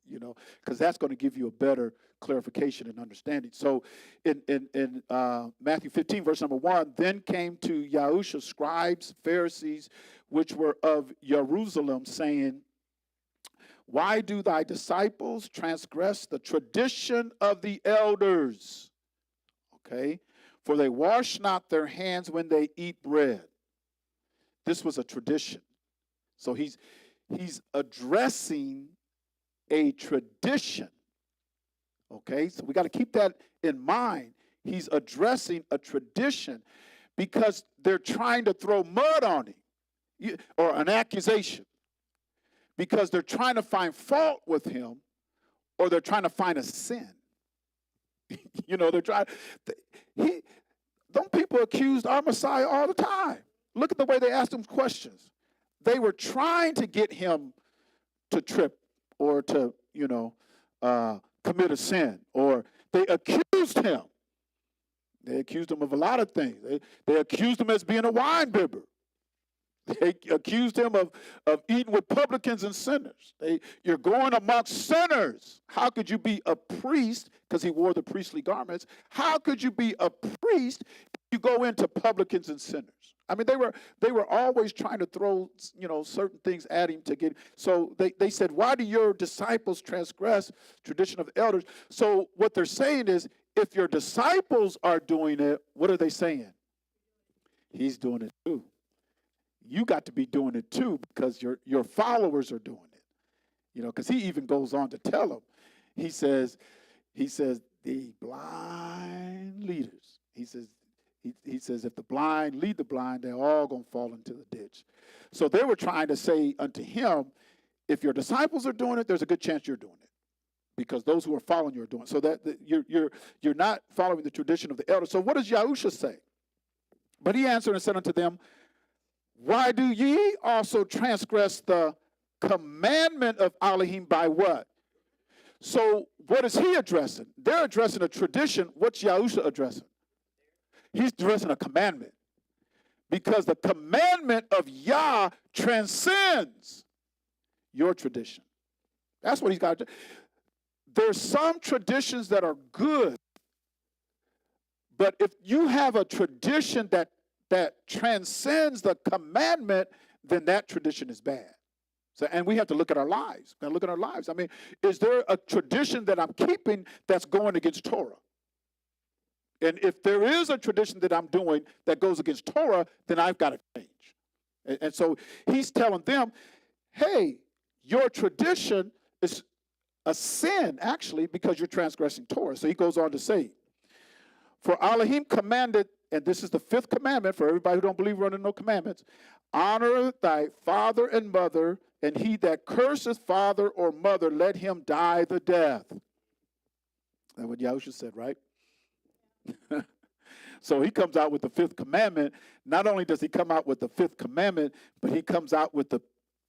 because that's going to give you a better clarification and understanding. So in Matthew 15, verse number 1, then came to Yahushua scribes, Pharisees, which were of Jerusalem, saying, why do thy disciples transgress the tradition of the elders? Okay, for they wash not their hands when they eat bread. This was a tradition. So he's addressing a tradition. Okay, so we got to keep that in mind. He's addressing a tradition because they're trying to throw mud on him, or an accusation, because they're trying to find fault with him, or they're trying to find a sin. You know, they're trying. Them people accused our Messiah all the time. Look at the way they asked him questions. They were trying to get him to trip or to, commit a sin, or they accused him. They accused him of a lot of things. They accused him as being a wine bibber. They accused him of eating with publicans and sinners. You're going amongst sinners. How could you be a priest? Because he wore the priestly garments. How could you be a priest if you go into publicans and sinners? I mean, they were always trying to throw, certain things at him to get. So they said, why do your disciples transgress tradition of the elders? So what they're saying is, if your disciples are doing it, what are they saying? He's doing it too. You got to be doing it too, because your followers are doing it. Because he even goes on to tell them. He says, the blind leaders. He says, if the blind lead the blind, they're all going to fall into the ditch. So they were trying to say unto him, if your disciples are doing it, there's a good chance you're doing it, because those who are following you are doing it. So that you're not following the tradition of the elders. So what does Yahusha say? But he answered and said unto them, why do ye also transgress the commandment of Alim by what? So what is he addressing? They're addressing a tradition. What's Yahusha addressing? He's addressing a commandment. Because the commandment of Yah transcends your tradition. That's what he's got to do. There's some traditions that are good, but if you have a tradition that transcends the commandment, then that tradition is bad. So, and we have to look at our lives. We have to look at our lives. I mean, is there a tradition that I'm keeping that's going against Torah? And if there is a tradition that I'm doing that goes against Torah, then I've got to change. And so he's telling them, hey, your tradition is a sin, actually, because you're transgressing Torah. So he goes on to say, for Elohim commanded, and this is the fifth commandment for everybody who don't believe running no commandments, honor thy father and mother, and he that curseth father or mother, let him die the death. That's what Yahusha said, right? So he comes out with the fifth commandment. Not only does he come out with the fifth commandment, but he comes out with the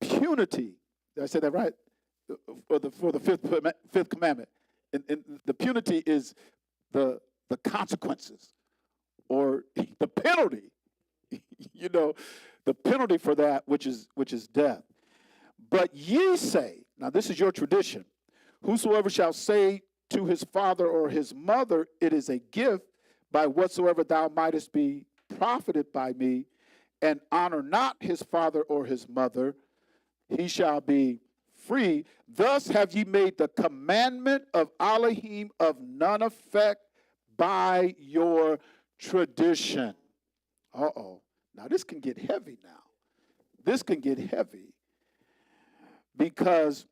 punity. Did I say that right? For the fifth commandment. And the punity is the consequences, or the penalty. The penalty for that, which is death. But ye say, now this is your tradition, whosoever shall say to his father or his mother, it is a gift by whatsoever thou mightest be profited by me, and honor not his father or his mother, he shall be free. Thus have ye made the commandment of Elohim of none effect by your tradition. Uh-oh. Now this can get heavy now. This can get heavy. Because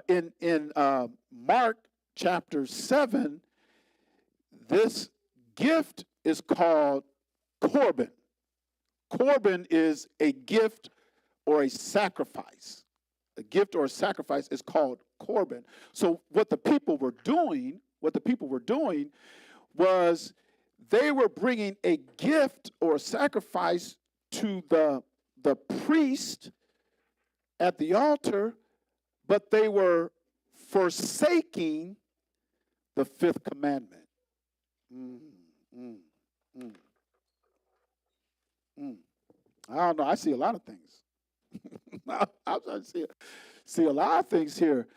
in Mark chapter 7, this gift is called Korban. Korban is a gift or a sacrifice. A gift or a sacrifice is called Korban. So what the people were doing was they were bringing a gift or a sacrifice to the priest at the altar, but they were forsaking the fifth commandment. I don't know. I see a lot of things. I see a lot of things here,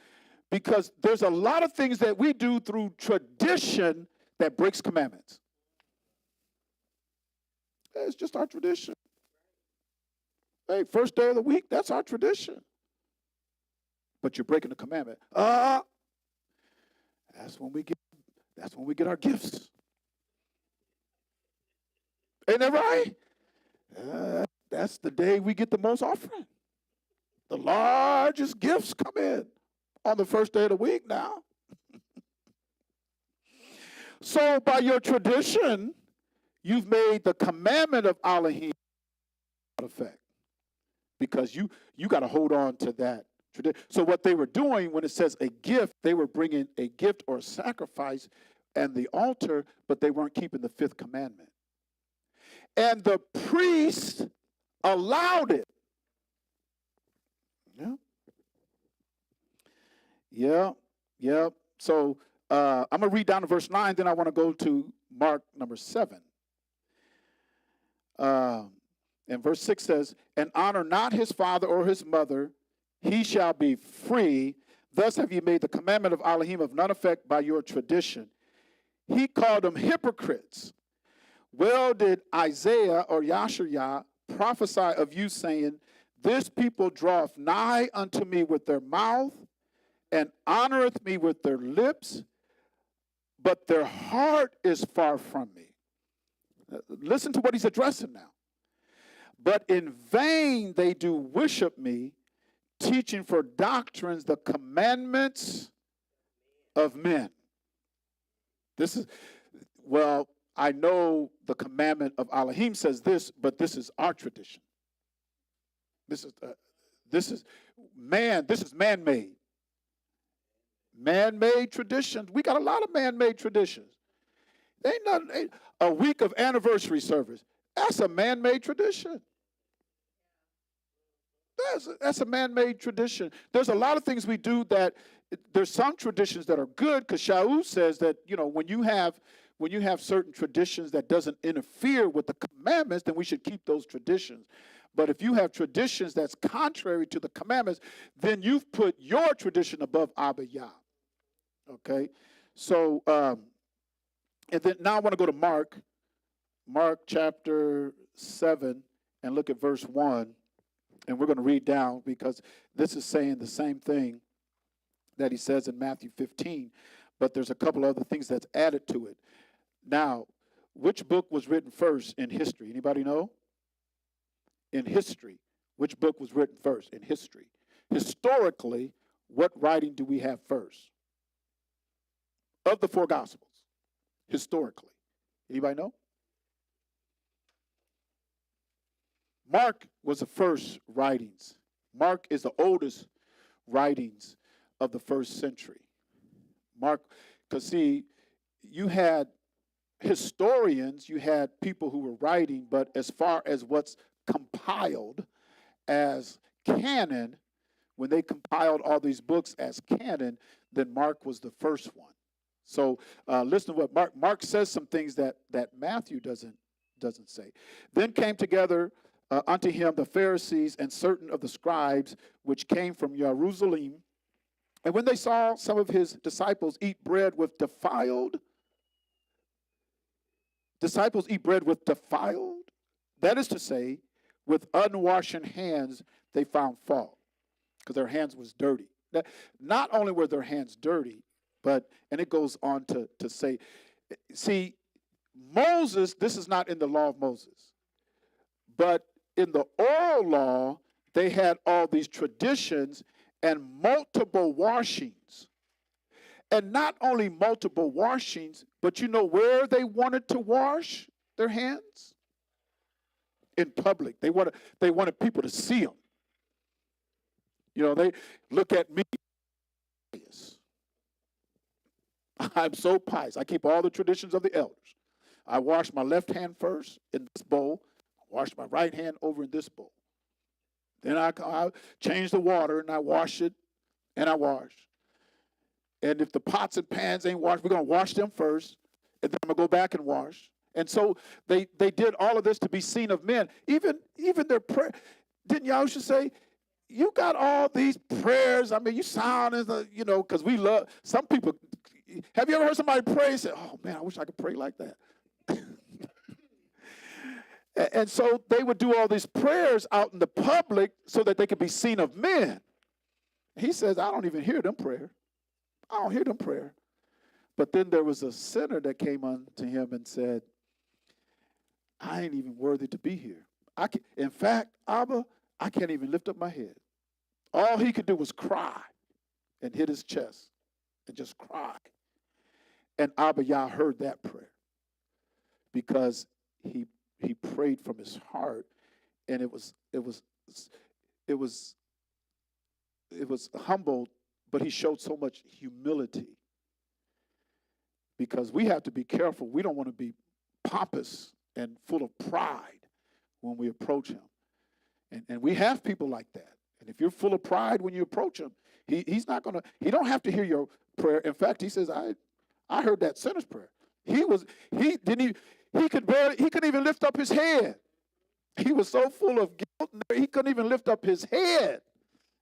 because there's a lot of things that we do through tradition that breaks commandments. It's just our tradition. Hey, first day of the week, that's our tradition. But you're breaking the commandment. That's when we get our gifts. Ain't that right? That's the day we get the most offering. The largest gifts come in on the first day of the week now. So by your tradition, you've made the commandment of Elohim effect, because you got to hold on to that So what they were doing when it says a gift, they were bringing a gift or a sacrifice and the altar, but they weren't keeping the fifth commandment. And the priest allowed it. Yeah. Yeah. Yeah. So I'm going to read down to verse 9, then I want to go to Mark number 7. And verse 6 says, and honor not his father or his mother, he shall be free. Thus have you made the commandment of Alim of none effect by your tradition. He called them hypocrites. Well did Isaiah or Yashariah prophesy of you, saying, this people draweth nigh unto me with their mouth, and honoreth me with their lips, but their heart is far from me. Listen to what he's addressing now. But in vain they do worship me, teaching for doctrines the commandments of men. This is, well, I know the commandment of Elohim says this, but this is our tradition. This is man-made. Man-made traditions. We got a lot of man-made traditions. Ain't a week of anniversary service. That's a man-made tradition. That's a man-made tradition. There's a lot of things we do that there's some traditions that are good, because Shaul says that, when you have certain traditions that doesn't interfere with the commandments, then we should keep those traditions. But if you have traditions that's contrary to the commandments, then you've put your tradition above Abba Yah. Okay? So, and then now I want to go to Mark chapter 7, and look at verse 1. And we're going to read down, because this is saying the same thing that he says in Matthew 15, but there's a couple other things that's added to it. Now, which book was written first in history? Anybody know? In history, which book was written first in history? Historically, what writing do we have first? Of the four Gospels, historically. Anybody know? Mark was the first writings. Mark is the oldest writings of the first century. Mark, because see, you had historians, you had people who were writing, but as far as what's compiled as canon, when they compiled all these books as canon, then Mark was the first one. So listen to what Mark says, some things that Matthew doesn't say. Then came together unto him the Pharisees and certain of the scribes which came from Jerusalem. And when they saw some of his disciples eat bread with defiled, that is to say, with unwashen hands, they found fault, because their hands was dirty. Not only were their hands dirty, and it goes on to say, see, Moses, this is not in the law of Moses, but in the oral law, they had all these traditions and multiple washings. And not only multiple washings, but you know where they wanted to wash their hands? In public. They wanted people to see them. They look at me. I'm so pious. I keep all the traditions of the elders. I wash my left hand first in this bowl. Wash my right hand over in this bowl. Then I change the water and I wash it, and I wash. And if the pots and pans ain't washed, we're going to wash them first, and then I'm going to go back and wash. And so they did all of this to be seen of men. Even their prayer. Didn't Yahusha say, you got all these prayers? I mean, you sound as because we love, some people. Have you ever heard somebody pray and say, oh man, I wish I could pray like that? And so they would do all these prayers out in the public so that they could be seen of men. He says, I don't even hear them prayer. I don't hear them prayer. But then there was a sinner that came unto him and said, I ain't even worthy to be here. In fact, Abba, I can't even lift up my head. All he could do was cry and hit his chest and just cry. And Abba Yah heard that prayer because he prayed from his heart, and it was humbled, but he showed so much humility. Because we have to be careful. We don't want to be pompous and full of pride when we approach him. And we have people like that. And if you're full of pride when you approach him, he don't have to hear your prayer. In fact, he says, I heard that sinner's prayer. He couldn't even lift up his head. He was so full of guilt, he couldn't even lift up his head.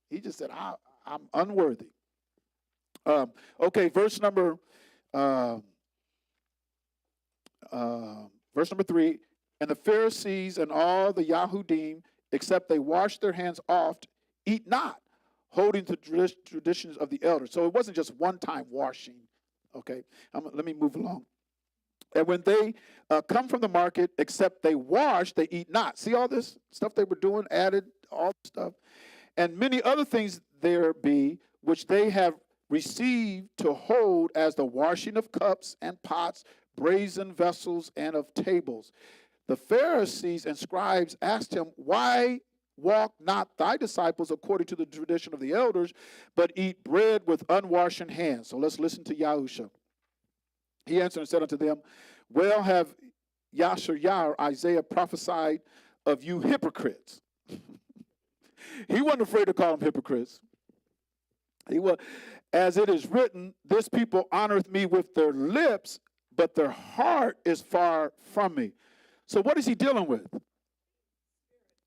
He just said, I'm unworthy. Okay, verse number 3, and the Pharisees and all the Yahudim, except they wash their hands oft, eat not, holding to traditions of the elders. So it wasn't just one-time washing. Okay, let me move along. And when they come from the market, except they wash, they eat not. See all this stuff they were doing, added all this stuff. And many other things there be, which they have received to hold as the washing of cups and pots, brazen vessels, and of tables. The Pharisees and scribes asked him, why walk not thy disciples according to the tradition of the elders, but eat bread with unwashen hands? So let's listen to Yahusha. He answered and said unto them, well have Yasharyah, Isaiah, prophesied of you hypocrites. He wasn't afraid to call them hypocrites. He was, as it is written, this people honoreth me with their lips, but their heart is far from me. So what is he dealing with?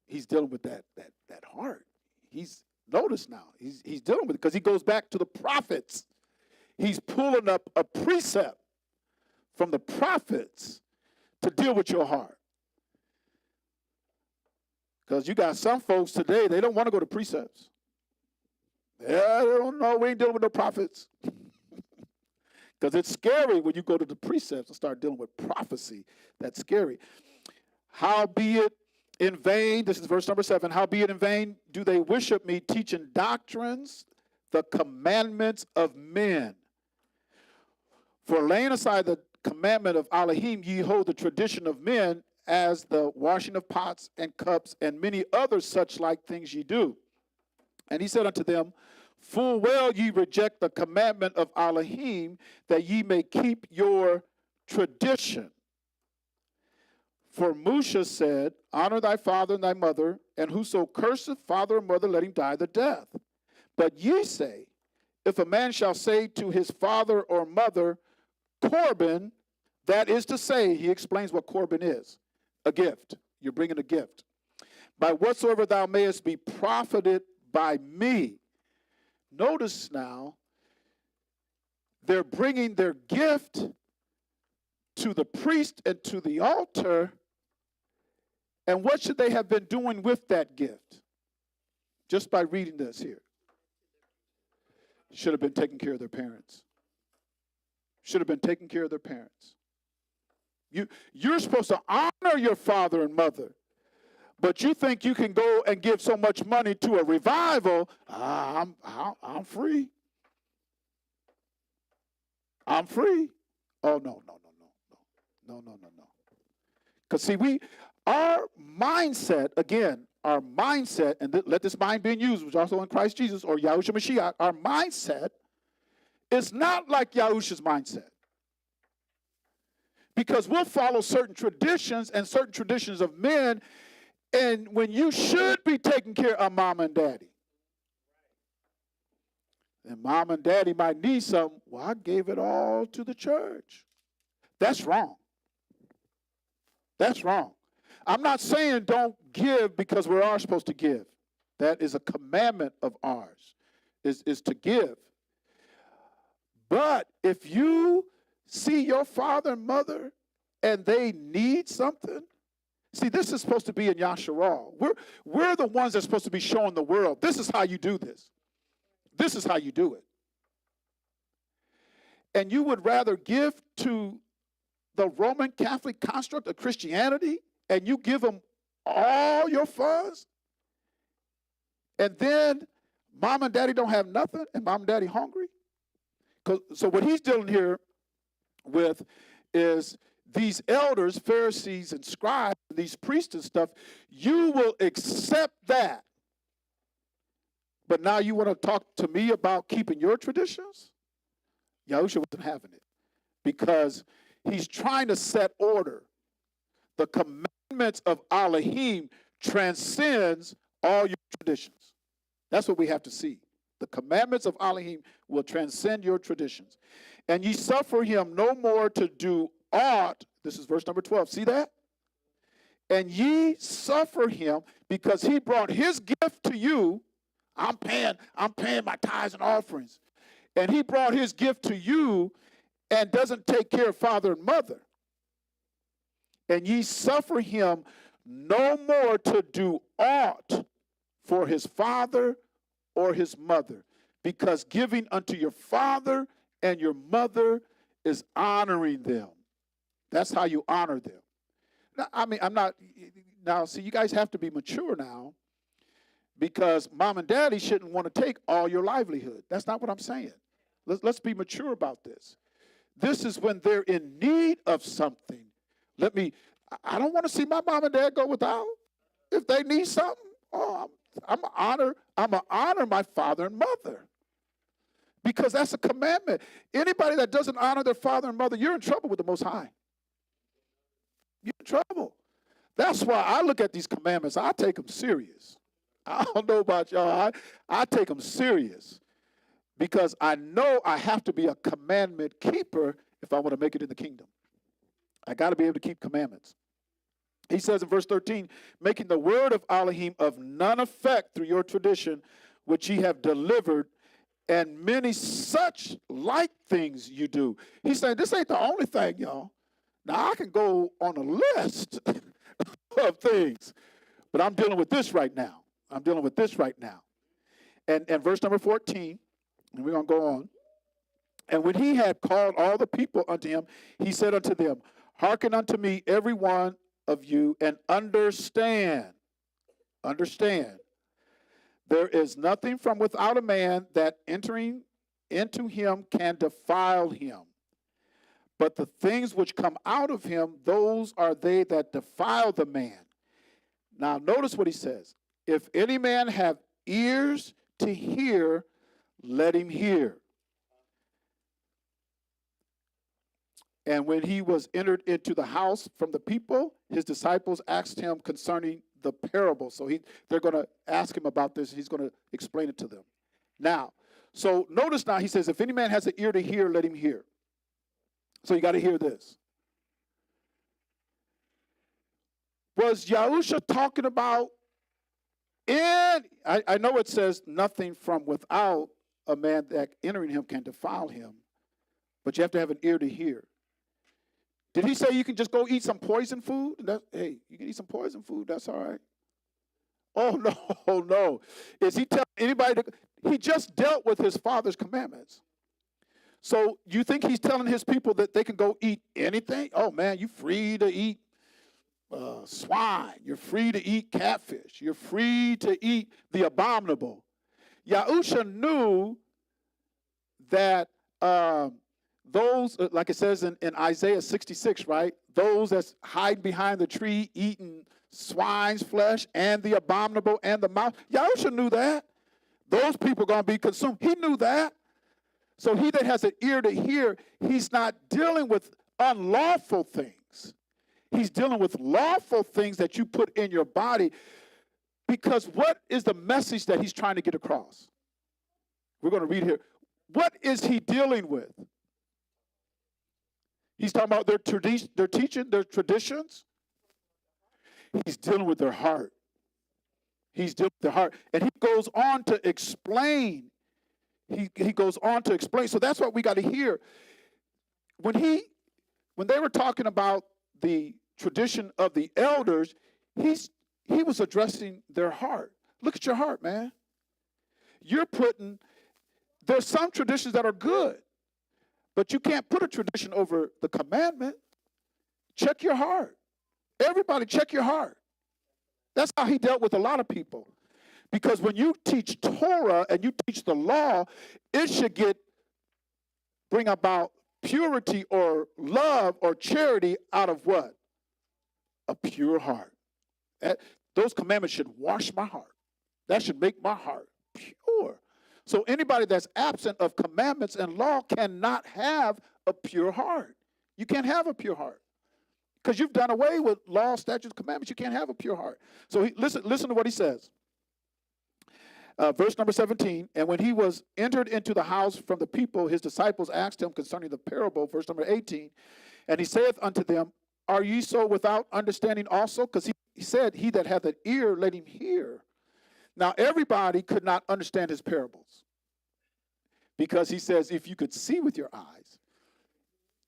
He's dealing with that heart. Notice now, he's dealing with it because he goes back to the prophets. He's pulling up a precept from the prophets to deal with your heart. Because you got some folks today, they don't want to go to precepts. Yeah, they don't know, we ain't dealing with no prophets. Because it's scary when you go to the precepts and start dealing with prophecy. That's scary. Howbeit in vain, this is verse number 7, howbeit in vain do they worship me, teaching doctrines, the commandments of men. For laying aside the commandment of Alim, ye hold the tradition of men, as the washing of pots and cups, and many other such like things ye do. And he said unto them, full well ye reject the commandment of Elohim, that ye may keep your tradition. For Musha said, honor thy father and thy mother, and whoso curseth father or mother, let him die the death. But ye say, if a man shall say to his father or mother, Corban, that is to say, he explains what Corban is, a gift. You're bringing a gift. By whatsoever thou mayest be profited by me. Notice now, they're bringing their gift to the priest and to the altar. And what should they have been doing with that gift? Just by reading this here. Should have been taking care of their parents. Should have been taking care of their parents. You're supposed to honor your father and mother. But you think you can go and give so much money to a revival, I'm free. I'm free. Oh, no. Because see, our mindset, again, and let this mind be in you, which is also in Christ Jesus, or Yahushua Mashiach, our mindset is not like Yahushua's mindset. Because we'll follow certain traditions and certain traditions of men, and when you should be taking care of mom and daddy. And mom and daddy might need something. Well, I gave it all to the church. That's wrong. That's wrong. I'm not saying don't give because we are supposed to give. That is a commandment of ours, is to give. But if you see your father and mother and they need something, see, this is supposed to be in Yasharal. We're the ones that's supposed to be showing the world, this is how you do this. This is how you do it. And you would rather give to the Roman Catholic construct of Christianity, and you give them all your funds, and then mom and daddy don't have nothing, and mom and daddy hungry? So what he's dealing here with is these elders, Pharisees and scribes, these priests and stuff, you will accept that. But now you want to talk to me about keeping your traditions? Yahusha wasn't having it because he's trying to set order. The commandments of Elohim transcends all your traditions. That's what we have to see. The commandments of Elohim will transcend your traditions. And ye suffer him no more to do aught. This is verse number 12. See that? And ye suffer him because he brought his gift to you. I'm paying my tithes and offerings. And he brought his gift to you and doesn't take care of father and mother. And ye suffer him no more to do aught for his father or his mother, because giving unto your father and your mother is honoring them. That's how you honor them. Now, see, you guys have to be mature now, because mom and daddy shouldn't want to take all your livelihood. That's not what I'm saying. Let's be mature about this. This is when they're in need of something. I don't want to see my mom and dad go without. If they need something, I'm gonna honor my father and mother, because that's a commandment. Anybody that doesn't honor their father and mother, you're in trouble with the Most High. You're in trouble. That's why I look at these commandments. I take them serious. I don't know about y'all. I take them serious because I know I have to be a commandment keeper if I want to make it in the kingdom. I got to be able to keep commandments. He says in verse 13, making the word of Elohim of none effect through your tradition, which ye have delivered, and many such like things you do. He's saying this ain't the only thing, y'all. Now, I can go on a list of things, but I'm dealing with this right now. And verse number 14, and we're going to go on. And when he had called all the people unto him, he said unto them, hearken unto me, every one of you, and understand. There is nothing from without a man that entering into him can defile him. But the things which come out of him, those are they that defile the man. Now notice what he says. If any man have ears to hear, let him hear. And when he was entered into the house from the people, his disciples asked him concerning the parable. So they're going to ask him about this. He's going to explain it to them. Now, so notice now he says, if any man has an ear to hear, let him hear. So you got to hear this. Was Yahusha talking about I know it says nothing from without a man that entering him can defile him, but you have to have an ear to hear. Did he say you can just go eat some poison food? Hey, you can eat some poison food. That's all right. Oh, no. Is he telling anybody he just dealt with his father's commandments. So you think he's telling his people that they can go eat anything? Oh, man, you're free to eat swine. You're free to eat catfish. You're free to eat the abominable. Yahusha knew that those, like it says in Isaiah 66, right? Those that hide behind the tree eating swine's flesh and the abominable and the mouse. Yahusha knew that. Those people are going to be consumed. He knew that. So he that has an ear to hear, he's not dealing with unlawful things. He's dealing with lawful things that you put in your body, because what is the message that he's trying to get across? We're going to read here. What is he dealing with? He's talking about their teaching, their traditions. He's dealing with their heart. He's dealing with their heart. And he goes on to explain. He goes on to explain. So that's what we got to hear. When they were talking about the tradition of the elders, he was addressing their heart. Look at your heart, man. There's some traditions that are good, but you can't put a tradition over the commandment. Check your heart. Everybody check your heart. That's how he dealt with a lot of people. Because when you teach Torah and you teach the law, it should bring about purity or love or charity out of what? A pure heart. Those commandments should wash my heart. That should make my heart pure. So anybody that's absent of commandments and law cannot have a pure heart. You can't have a pure heart because you've done away with law, statutes, commandments. You can't have a pure heart. So listen to what he says. Verse number 17, and when he was entered into the house from the people, his disciples asked him concerning the parable, verse number 18, and he saith unto them, are ye so without understanding also? Because he said, he that hath an ear, let him hear. Now, everybody could not understand his parables because he says, if you could see with your eyes,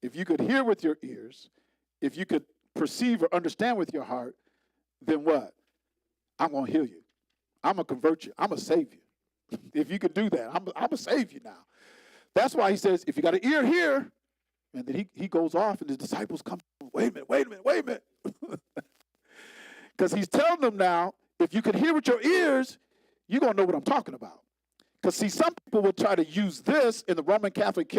if you could hear with your ears, if you could perceive or understand with your heart, then what? I'm going to heal you. I'm going to convert you. I'm going to save you. If you could do that, I'm going to save you now. That's why he says, if you got an ear, hear. And then he goes off and his disciples come, wait a minute. Because he's telling them now, if you can hear with your ears, you're going to know what I'm talking about. Because see, some people will try to use this in the Roman Catholic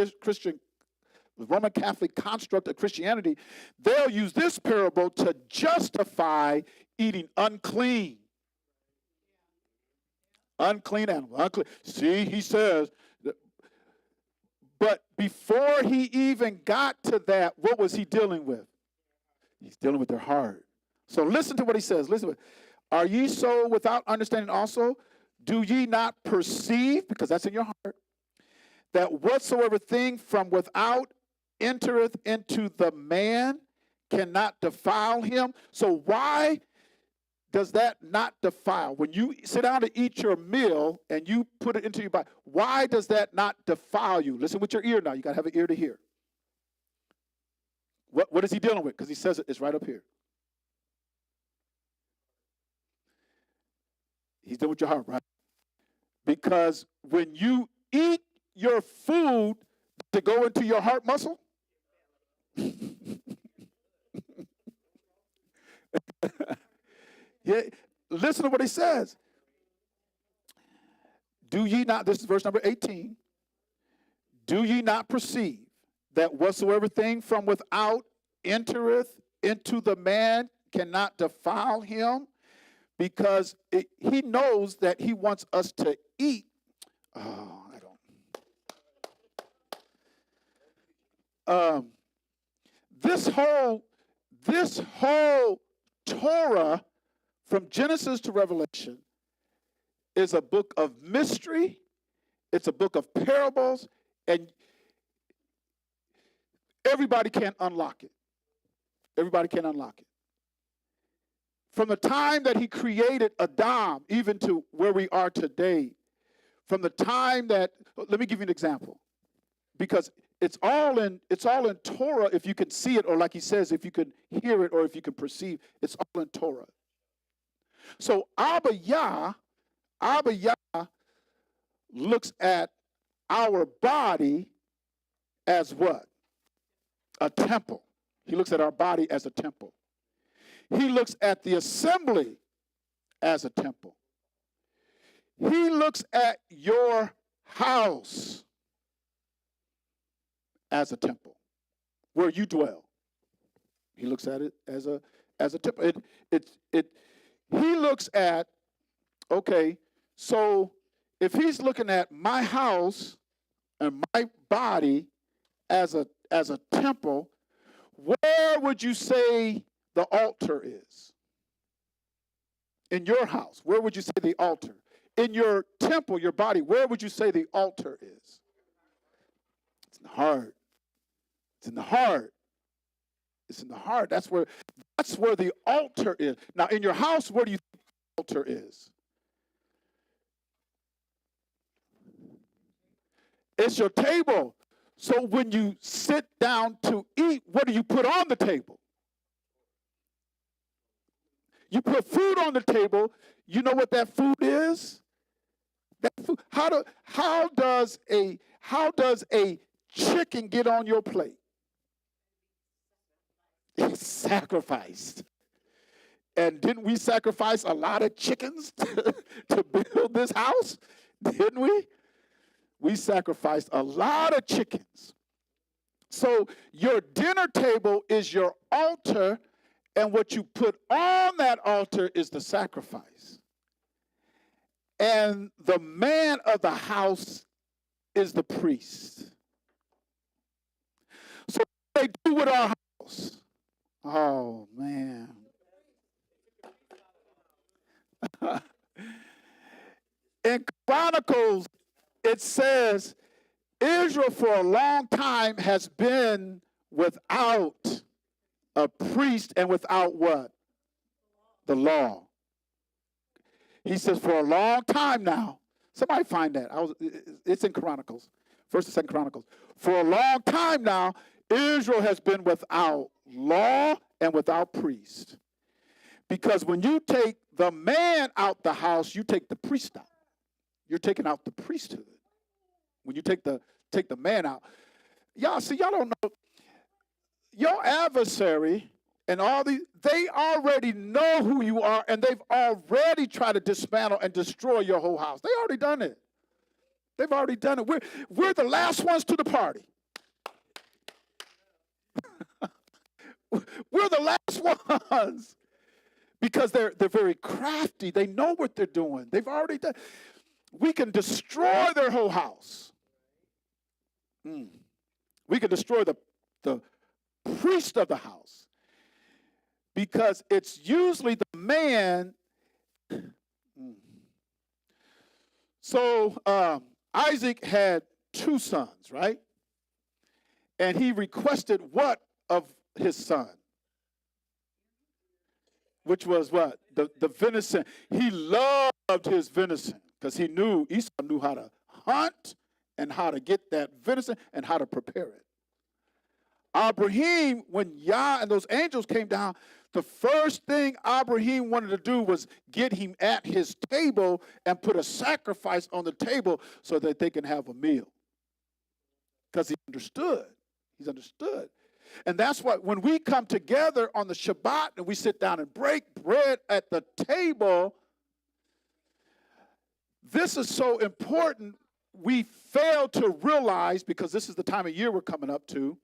construct of Christianity. They'll use this parable to justify eating unclean animal. See, he says, but before he even got to that, what was he dealing with? He's dealing with their heart. So listen to what he says. Listen to it. Are ye so without understanding also? Do ye not perceive, because that's in your heart, that whatsoever thing from without entereth into the man cannot defile him? So why does that not defile? When you sit down to eat your meal and you put it into your body, why does that not defile you? Listen with your ear now. You got to have an ear to hear. What is he dealing with? Because he says it's right up here. He's dealing with your heart, right? Because when you eat your food to go into your heart muscle, yeah, listen to what he says. Do ye not, this is verse number 18, do ye not perceive that whatsoever thing from without entereth into the man cannot defile him? Because he knows that he wants us to eat. Oh, I don't. This whole Torah, from Genesis to Revelation, is a book of mystery. It's a book of parables, and everybody can unlock it. Everybody can unlock it. From the time that he created Adam, even to where we are today, from the time that, let me give you an example, because it's all in Torah if you can see it, or like he says, if you can hear it, or if you can perceive, it's all in Torah. So Abba Yah looks at our body as what? A temple. He looks at our body as a temple. He looks at the assembly as a temple. He looks at your house as a temple where you dwell. He looks at it as a temple. He looks at, okay, so if he's looking at my house and my body as a temple, where would you say the altar is? In your house, where would you say the altar? In your temple, your body, where would you say the altar is? It's in the heart. It's in the heart. It's in the heart. That's where the altar is. Now, in your house, where do you think the altar is? It's your table. So when you sit down to eat, what do you put on the table? You put food on the table. You know what that food is? That food. How does a chicken get on your plate? It's sacrificed. And didn't we sacrifice a lot of chickens to build this house? Didn't we? We sacrificed a lot of chickens. So your dinner table is your altar, and what you put on that altar is the sacrifice. And the man of the house is the priest. So what they do with our house? Oh, man. In Chronicles, it says, Israel for a long time has been without a priest and without what? The law. He says for a long time now. Somebody find that. It's in Chronicles. First and Second Chronicles. For a long time now, Israel has been without law and without priest. Because when you take the man out the house, you take the priest out. You're taking out the priesthood. When you take the man out. Y'all don't know. Your adversary and all these, they already know who you are, and they've already tried to dismantle and destroy your whole house. They already done it. They've already done it. We're the last ones to the party. We're the last ones. Because they're very crafty. They know what they're doing. They've already done. We can destroy their whole house. We can destroy the priest of the house. Because it's usually the man. So Isaac had 2 sons, right? And he requested what of his son? Which was what? The venison. He loved his venison because Esau knew how to hunt and how to get that venison and how to prepare it. Abraham, when Yah and those angels came down, the first thing Abraham wanted to do was get him at his table and put a sacrifice on the table so that they can have a meal. Because he understood. He's understood. And that's why when we come together on the Shabbat and we sit down and break bread at the table, this is so important. We fail to realize, because this is the time of year we're coming up to,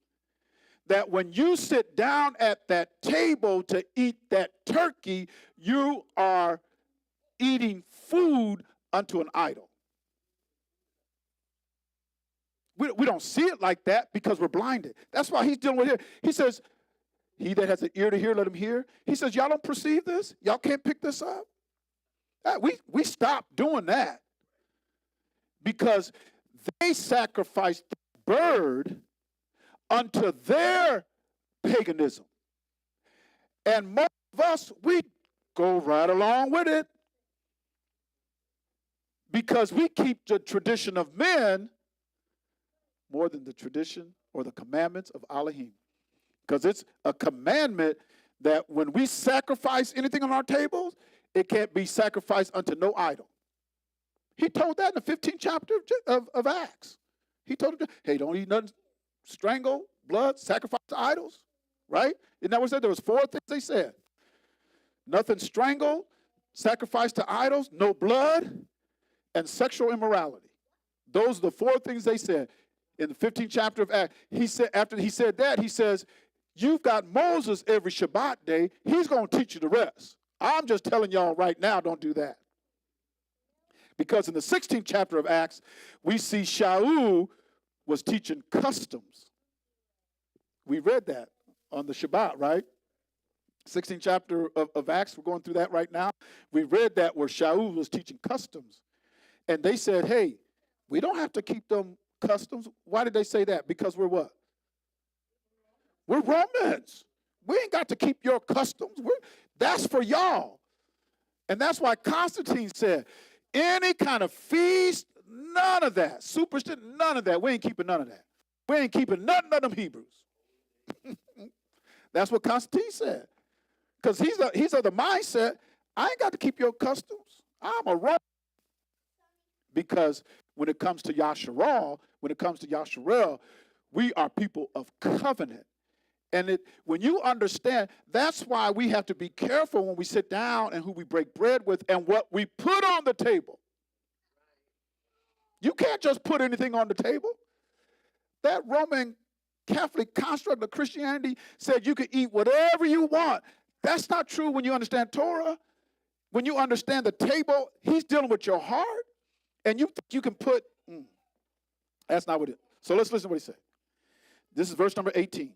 that when you sit down at that table to eat that turkey, you are eating food unto an idol. We don't see it like that because we're blinded. That's why he's dealing with here. He says, he that has an ear to hear, let him hear. He says, y'all don't perceive this? Y'all can't pick this up? We stopped doing that because they sacrificed the bird unto their paganism. And most of us, we go right along with it because we keep the tradition of men more than the tradition or the commandments of Elohim. Because it's a commandment that when we sacrifice anything on our tables, it can't be sacrificed unto no idol. He told that in the 15th chapter of Acts. He told them, hey, don't eat nothing, strangle, blood, sacrifice to idols, right? Isn't that what it said? There was 4 things they said. Nothing strangled, sacrifice to idols, no blood, and sexual immorality. Those are the 4 things they said. In the 15th chapter of Acts, he said, after he said that, he says, you've got Moses every Shabbat day. He's going to teach you the rest. I'm just telling y'all right now, don't do that. Because in the 16th chapter of Acts, we see Shaul was teaching customs. We read that on the Shabbat, right? 16th chapter of Acts, we're going through that right now. We read that where Shaul was teaching customs. And they said, hey, we don't have to keep them customs. Why did they say that? Because we're what? We're Romans. We ain't got to keep your customs. That's for y'all. And that's why Constantine said, any kind of feast, none of that. Superstition, none of that. We ain't keeping none of that. We ain't keeping nothing of them Hebrews. That's what Constantine said. Because he's of the mindset, I ain't got to keep your customs. I'm a Roman. Because when it comes to Yasharal, when it comes to Yasharel, we are people of covenant. And when you understand, that's why we have to be careful when we sit down and who we break bread with and what we put on the table. You can't just put anything on the table. That Roman Catholic construct of Christianity said you could eat whatever you want. That's not true when you understand Torah. When you understand the table, he's dealing with your heart, and you think you can put, that's not what it is. So let's listen to what he said. This is verse number 18.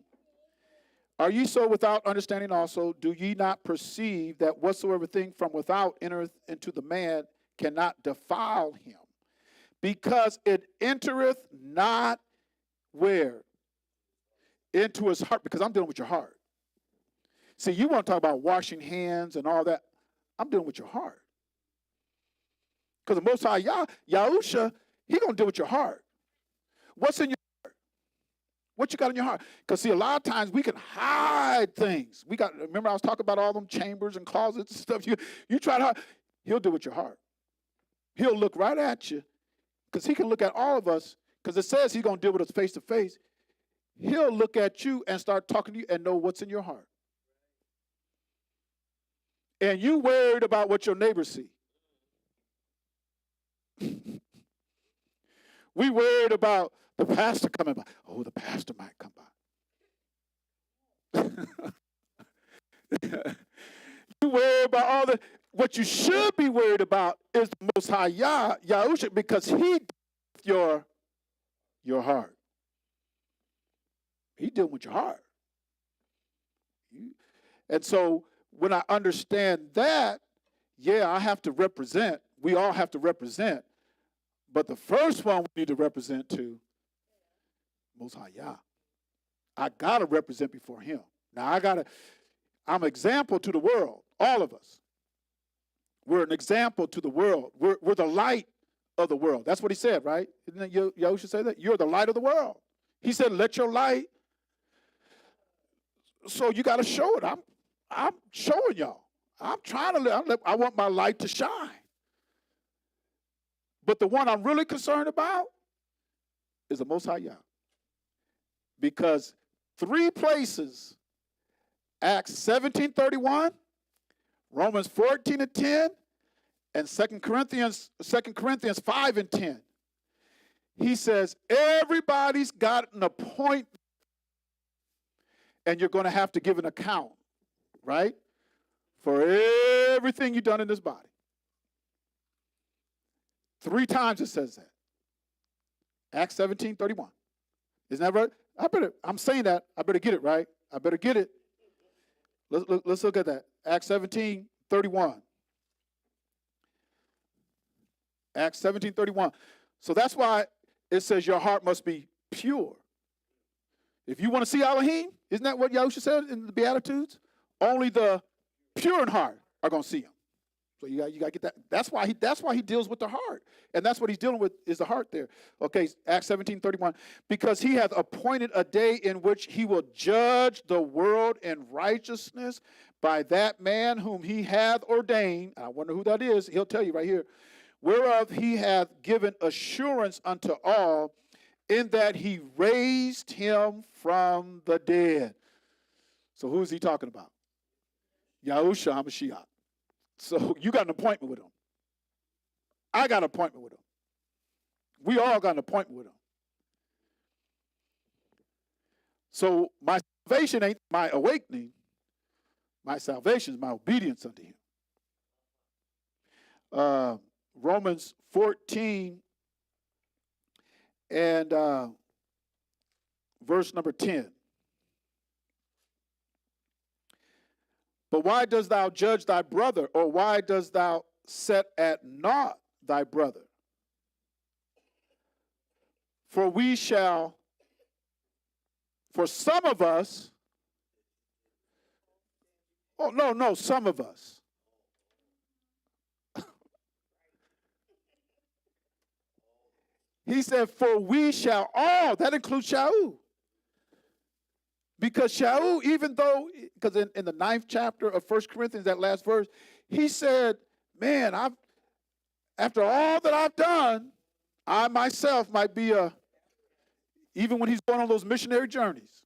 Are ye so without understanding also? Do ye not perceive that whatsoever thing from without entereth into the man cannot defile him? Because it entereth not where? Into his heart. Because I'm dealing with your heart. See, you want to talk about washing hands and all that. I'm dealing with your heart. Because the Most High Yahusha, he going to deal with your heart. What's in your heart? What you got in your heart? Because see, a lot of times we can hide things. Remember I was talking about all them chambers and closets and stuff. You try to hide. He'll deal with your heart. He'll look right at you. Because he can look at all of us. Because it says he's going to deal with us face to face. He'll look at you and start talking to you and know what's in your heart. And you worried about what your neighbors see. We worried about the pastor coming by. Oh, the pastor might come by. You worry about what you should be worried about is the Most High Yahusha, because he deals your heart. He dealing with your heart. And so when I understand that, yeah, I have to represent. We all have to represent. But the first one we need to represent to Most High Yah. I got to represent before him. Now, I'm an example to the world, all of us. We're an example to the world. We're the light of the world. That's what he said, right? Didn't Yahushua say that? You're the light of the world. He said, let your light. So you got to show it. I'm showing y'all. I'm trying to live. I want my light to shine. But the one I'm really concerned about is the Most High Yah. Because 3 places, Acts 17:31, Romans 14:10, and 2 Corinthians 5:10. He says, everybody's got an appointment, and you're going to have to give an account, right, for everything you've done in this body. 3 times it says that. Acts 17:31. Isn't that right? I'm saying that. I better get it, right? I better get it. Let's look at that. Acts 17:31. Acts 17:31. So that's why it says your heart must be pure. If you want to see Elohim, isn't that what Yahushua said in the Beatitudes? Only the pure in heart are going to see him. So you got to get that. That's why he deals with the heart. And that's what he's dealing with is the heart there. Okay, Acts 17:31. Because he hath appointed a day in which he will judge the world in righteousness by that man whom he hath ordained. I wonder who that is. He'll tell you right here. Whereof he hath given assurance unto all, in that he raised him from the dead. So who is he talking about? Yahushua HaMashiach. So you got an appointment with him. I got an appointment with him. We all got an appointment with him. So my salvation ain't my awakening. My salvation is my obedience unto him. Romans 14 and verse number 10. But why dost thou judge thy brother, or why dost thou set at naught thy brother? For some of us, some of us. He said, for we shall all, that includes Shaul. Because Shaul, even though, because in the 9th chapter of 1 Corinthians, that last verse, he said, man, after all that I've done, I myself might be even when he's going on those missionary journeys.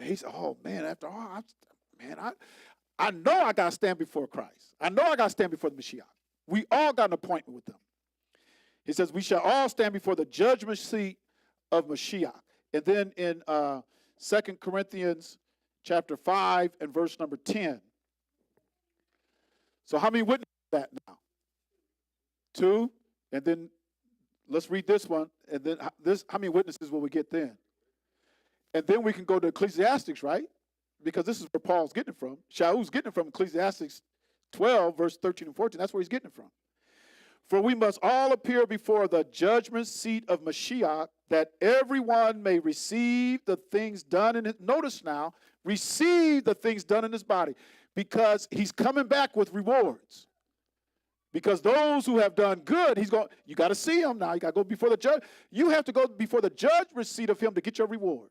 He said, oh man, after all, I know I got to stand before Christ. I know I got to stand before the Mashiach. We all got an appointment with them. He says, we shall all stand before the judgment seat of Mashiach. And then in 2 Corinthians chapter 5 and verse number 10. So how many witnesses that now? 2. And then let's read this one. And then this, how many witnesses will we get then? And then we can go to Ecclesiastics, right? Because this is where Paul's getting it from. Shaul's getting it from Ecclesiastics 12, verse 13 and 14. That's where he's getting it from. For we must all appear before the judgment seat of Mashiach, that everyone may receive the things done in it. Notice now, receive the things done in his body, because he's coming back with rewards. Because those who have done good, you got to see him now. You got to go before the judge. You have to go before the judgment seat of him to get your reward.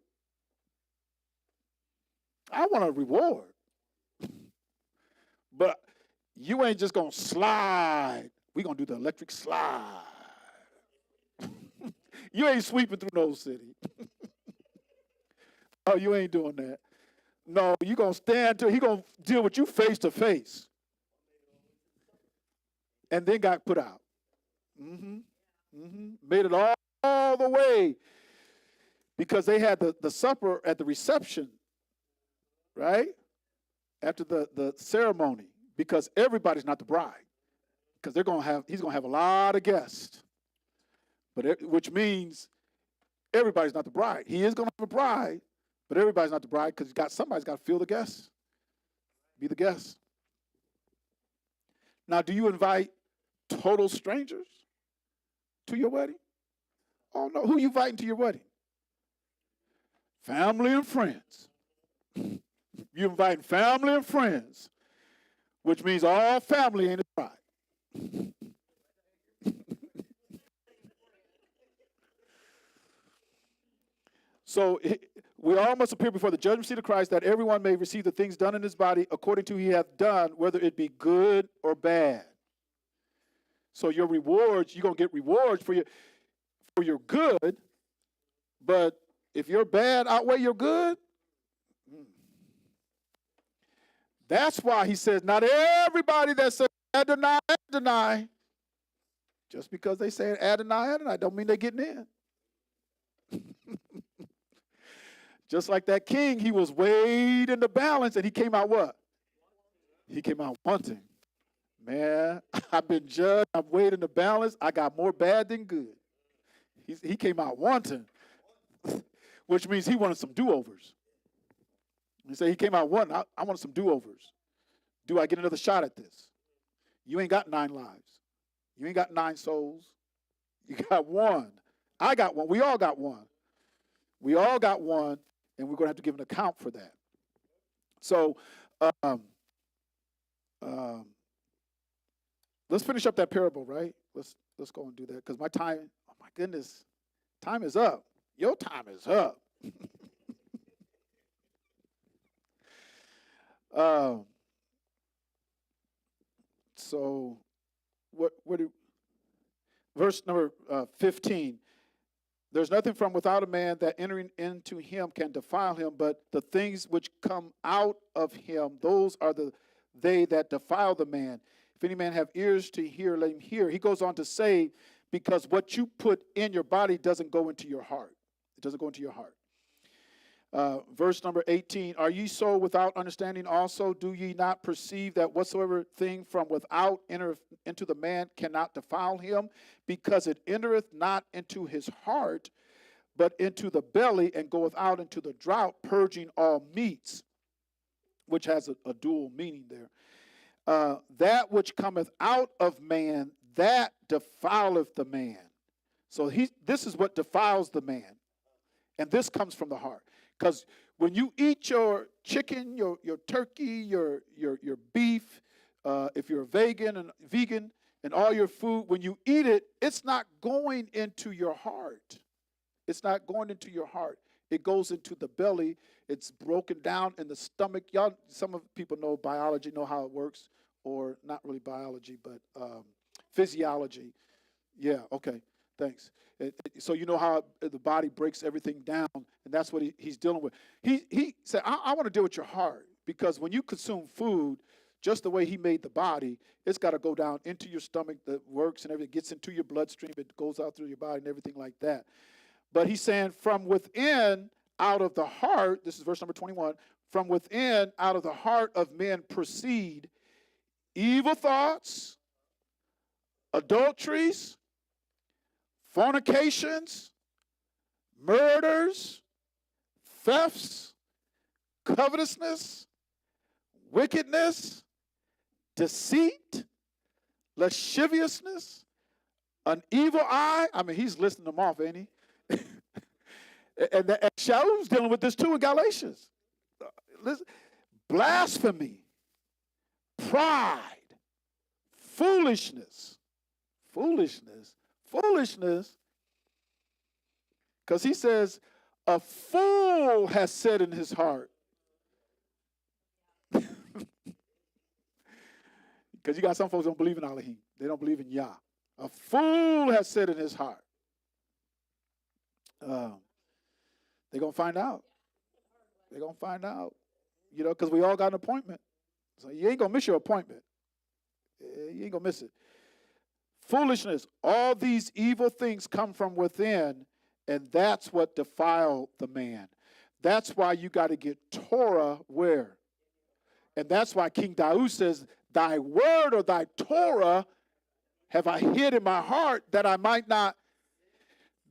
I want a reward. But you ain't just going to slide. We're going to do the electric slide. You ain't sweeping through no city. Oh, you ain't doing that. No, you're going to stand till he going to deal with you face to face. And then got put out. Made it all the way. Because they had the supper at the reception, right? After the ceremony. Because everybody's not the bride. Because he's going to have a lot of guests. Which means everybody's not the bride. He is going to have a bride, but everybody's not the bride because somebody's got to fill the guests. Be the guest. Now, do you invite total strangers to your wedding? Oh, no. Who you inviting to your wedding? Family and friends. You're inviting family and friends, which means all family ain't a bride. So we all must appear before the judgment seat of Christ, that everyone may receive the things done in his body according to he hath done, whether it be good or bad. So your rewards, you're going to get rewards for your good, but if your bad outweigh your good, that's why he says, not everybody that says Adonai, Adonai, just because they say Adonai, Adonai, don't mean they're getting in. Just like that king, he was weighed in the balance, and he came out what? He came out wanting. Man, I've been judged. I'm weighed in the balance. I got more bad than good. He came out wanting, which means he wanted some do-overs. He said he came out wanting. I wanted some do-overs. Do I get another shot at this? You ain't got 9 lives. You ain't got 9 souls. You got 1. I got 1. We all got 1. We all got 1. And we're going to have to give an account for that. So let's finish up that parable, right? Let's go and do that. Because my time, oh my goodness, time is up. Your time is up. So verse number 15. There's nothing from without a man that entering into him can defile him, but the things which come out of him, those are they that defile the man. If any man have ears to hear, let him hear. He goes on to say, because what you put in your body doesn't go into your heart. It doesn't go into your heart. Verse number 18, are ye so without understanding also? Do ye not perceive that whatsoever thing from without entereth into the man cannot defile him? Because it entereth not into his heart, but into the belly, and goeth out into the drought, purging all meats, which has a dual meaning there. That which cometh out of man, that defileth the man. So this is what defiles the man. And this comes from the heart. Because when you eat your chicken, your turkey, your beef, if you're a vegan and all your food, when you eat it, it's not going into your heart. It's not going into your heart. It goes into the belly. It's broken down in the stomach. Some of people know biology, know how it works, or not really biology, but physiology. Yeah, okay, thanks. So you know how the body breaks everything down, and that's what he's dealing with. He said, I want to deal with your heart, because when you consume food, just the way he made the body, it's got to go down into your stomach, that works and everything, gets into your bloodstream, it goes out through your body and everything like that. But he's saying from within, out of the heart, this is verse number 21, from within, out of the heart of men proceed evil thoughts, adulteries, fornications, murders, thefts, covetousness, wickedness, deceit, lasciviousness, an evil eye. I mean, he's listing them off, ain't he? and Shalom's dealing with this too in Galatians. Listen, blasphemy, pride, foolishness, because he says, a fool has said in his heart. Because you got some folks who don't believe in Elohim. They don't believe in Yah. A fool has said in his heart. They're going to find out. They're going to find out. You know, because we all got an appointment. So you ain't going to miss your appointment. You ain't going to miss it. Foolishness. All these evil things come from within, and that's what defiled the man. That's why you got to get Torah where? And that's why King Daud says, thy word or thy Torah have I hid in my heart that I might not,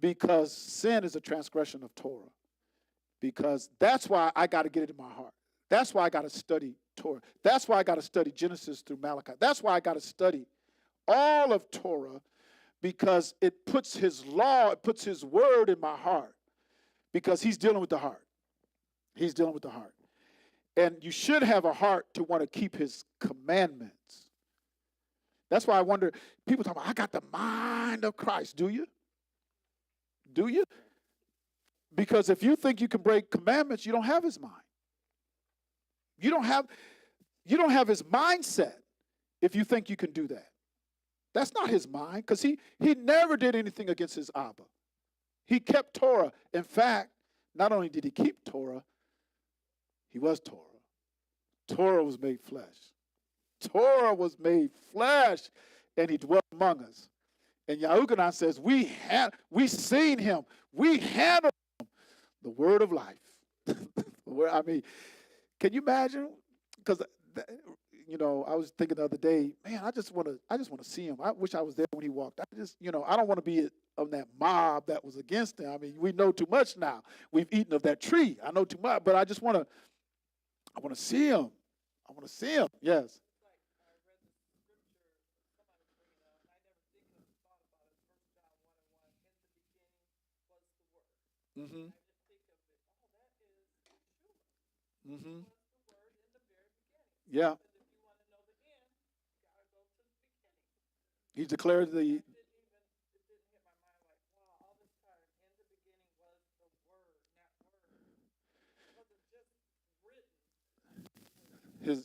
because sin is a transgression of Torah. Because that's why I got to get it in my heart. That's why I got to study Torah. That's why I got to study Genesis through Malachi. That's why I got to study all of Torah, because it puts his law, it puts his word in my heart, because he's dealing with the heart. He's dealing with the heart. And you should have a heart to want to keep his commandments. That's why I wonder, people talk about, I got the mind of Christ. Do you? Do you? Because if you think you can break commandments, you don't have his mind. You don't have his mindset if you think you can do that. That's not his mind, because he never did anything against his Abba. He kept Torah. In fact, not only did he keep Torah, he was Torah. Torah was made flesh. Torah was made flesh, and he dwelt among us. And Yukan says, we seen him. We handled him. The word of life. I mean, can you imagine? Because, you know, I was thinking the other day, man, I just want to see him. I wish I was there when he walked. I don't want to be of that mob that was against him. I mean, we know too much now. We've eaten of that tree. I know too much, but I want to see him. I want to see him. Yes. Mm-hmm. Mm-hmm. Yeah. He declared the.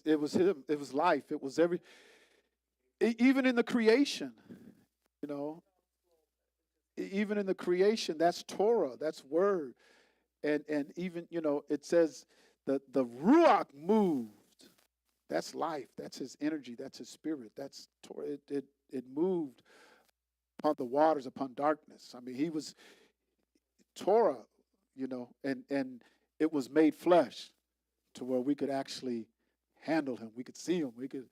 It was him. It was life. It was even in the creation, you know. Even in the creation, that's Torah. That's word. And even, you know, it says the Ruach moved. That's life. That's his energy. That's his spirit. That's Torah. It moved upon the waters, upon darkness. I mean, he was Torah, you know, and it was made flesh to where we could actually handle him. We could see him. We could,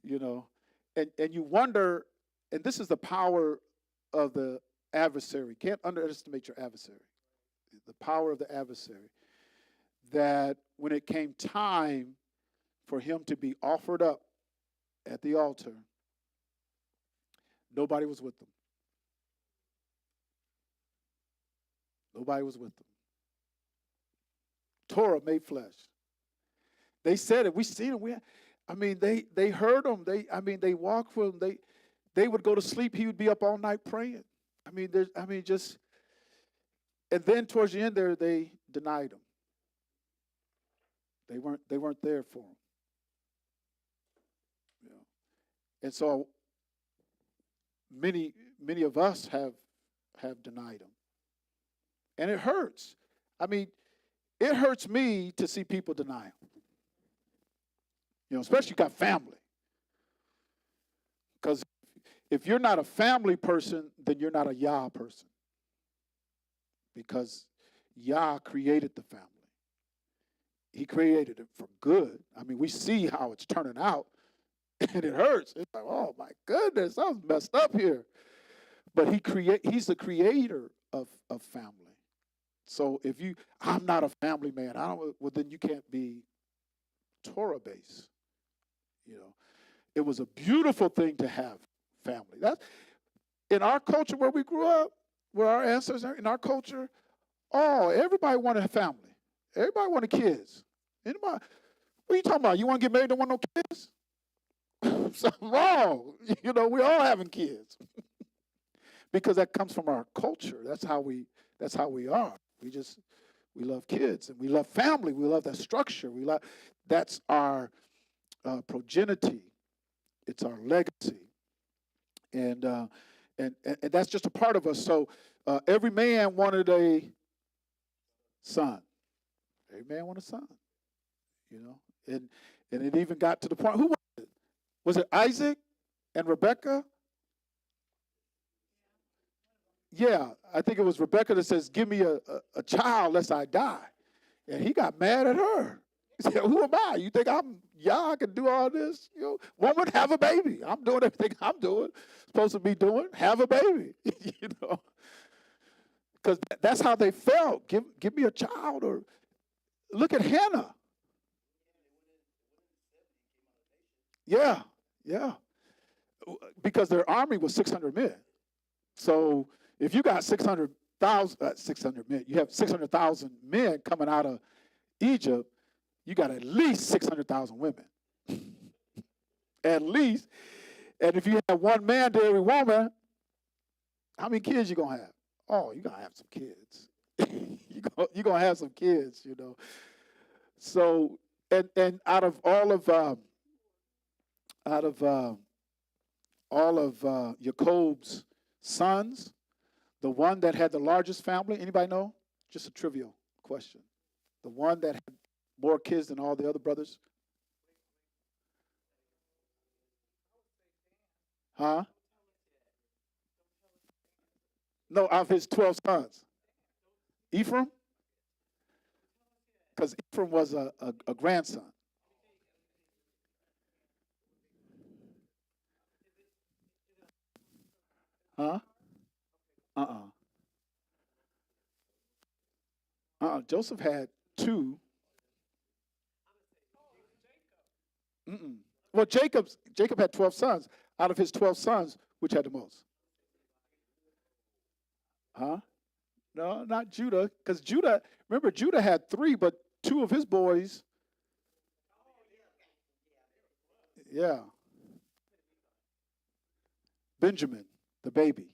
you know, and you wonder, and this is the power of the adversary. Can't underestimate your adversary. The power of the adversary. That when it came time for him to be offered up at the altar, nobody was with them. Nobody was with them. Torah made flesh. They said it. We seen it. They heard him. They walked with him. They would go to sleep. He would be up all night praying. And then towards the end there, they denied him. They weren't there for him. You know? And so many of us have denied him. And it hurts. I mean, it hurts me to see people deny him. You know, especially if you got family. Because if you're not a family person, then you're not a Yah person. Because Yah created the family. He created it for good. I mean, we see how it's turning out. and it hurts. It's like, oh my goodness, I was messed up here. But he's the creator of family. So if I'm not a family man, well, then you can't be Torah based. It was a beautiful thing to have family. That's in our culture where we grew up, where our ancestors, in our culture, everybody wanted a family. Everybody wanted kids. Anybody, what are you talking about? You want to get married, don't want no kids? Something wrong. We all having kids. Because that comes from our culture. That's how we are. We love kids and we love family. We love that structure. That's our progeny. It's our legacy. And that's just a part of us. So every man wanted a son. Every man wanted a son. And it even got to the point. Who was it? Was it Isaac and Rebekah? Yeah, I think it was Rebekah that says, "Give me a child lest I die." And he got mad at her. He said, "Who am I? You think I can do all this? Woman, have a baby. I'm doing everything I'm doing, supposed to be doing. Have a baby." Because that's how they felt. Give me a child. Or look at Hannah. Yeah. Because their army was 600 men. So if you got 600,000 men, you have 600,000 men coming out of Egypt, you got at least 600,000 women. At least. And if you have one man to every woman, how many kids you going to have? Oh, you're going to have some kids. You're going to have some kids, So, and out of all of Yakob's sons, the one that had the largest family, anybody know? Just a trivial question. The one that had more kids than all the other brothers? Huh? No, of his 12 sons. Ephraim? Because Ephraim was a grandson. Huh? Joseph had two. Mm-mm. Well, Jacob had 12 sons. Out of his 12 sons, which had the most? Huh? No, not Judah. Because remember, Judah had three, but two of his boys. Yeah. Benjamin, the baby.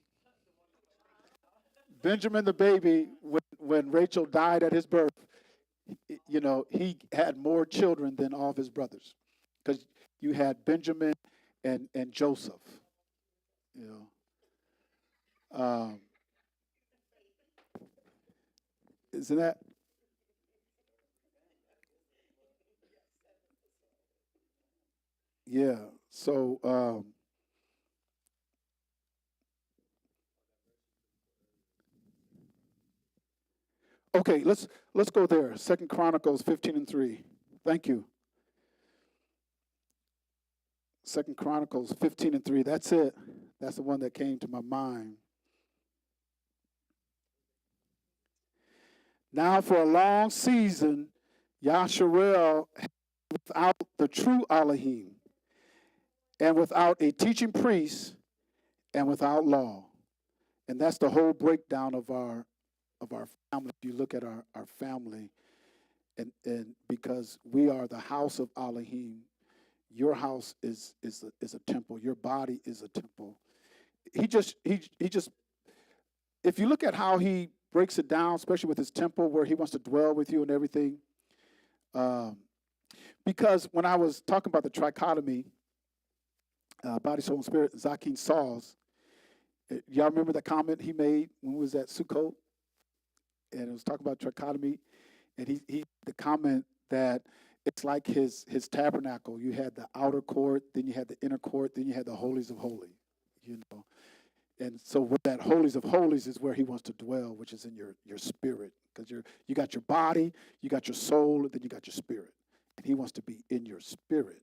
Benjamin, the baby, when Rachel died at his birth, he had more children than all of his brothers. Because you had Benjamin and Joseph. Isn't that? Yeah. So, okay, let's go there. 2 Chronicles 15:3. Thank you. 2 Chronicles 15:3. That's it. That's the one that came to my mind. Now for a long season, Yasharel, without the true Elohim, and without a teaching priest, and without law. And that's the whole breakdown of our family. If you look at our family, and because we are the house of Elohim, your house is a temple. Your body is a temple. He just if you look at how he breaks it down, especially with his temple where he wants to dwell with you and everything. Because when I was talking about the trichotomy, body, soul, and spirit, Zakin Saws, y'all remember that comment he made when we was at Sukkot? And it was talking about trichotomy. And he the comment that it's like his tabernacle. You had the outer court, then you had the inner court, then you had the holies of holies, And so with that holies of holies is where he wants to dwell, which is in your spirit. Because you got your body, you got your soul, and then you got your spirit. And he wants to be in your spirit.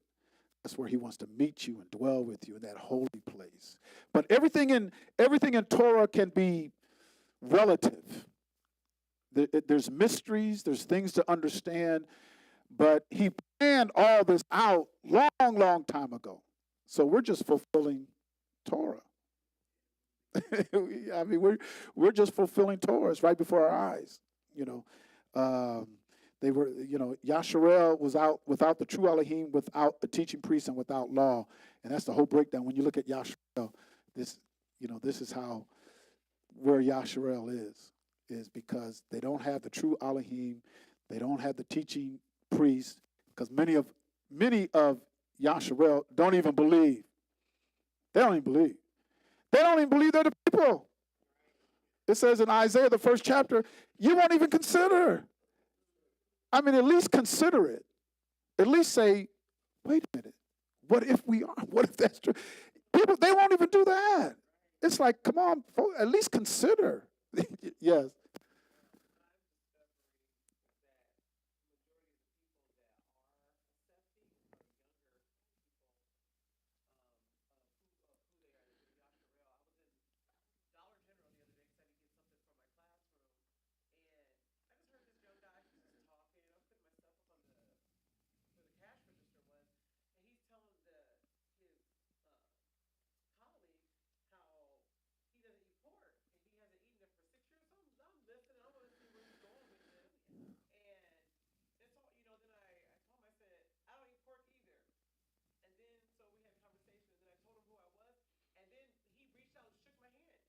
That's where he wants to meet you and dwell with you in that holy place. But everything in Torah can be relative. There's mysteries, there's things to understand, but he planned all this out long, long time ago. So we're just fulfilling Torah. I mean, we're just fulfilling Torah. It's right before our eyes. You know, they were. You know, Yasharel was out without the true Elohim, without the teaching priest, and without law. And that's the whole breakdown. When you look at Yasharel, this is how where Yasharel is because they don't have the true Elohim, they don't have the teaching priest, because many of Yasharel don't even believe. They don't even believe. They don't even believe they're the people. It says in Isaiah, the first chapter, you won't even consider. I mean, at least consider it. At least say, wait a minute. What if we are? What if that's true? People, they won't even do that. It's like, come on, folks, at least consider. Yes.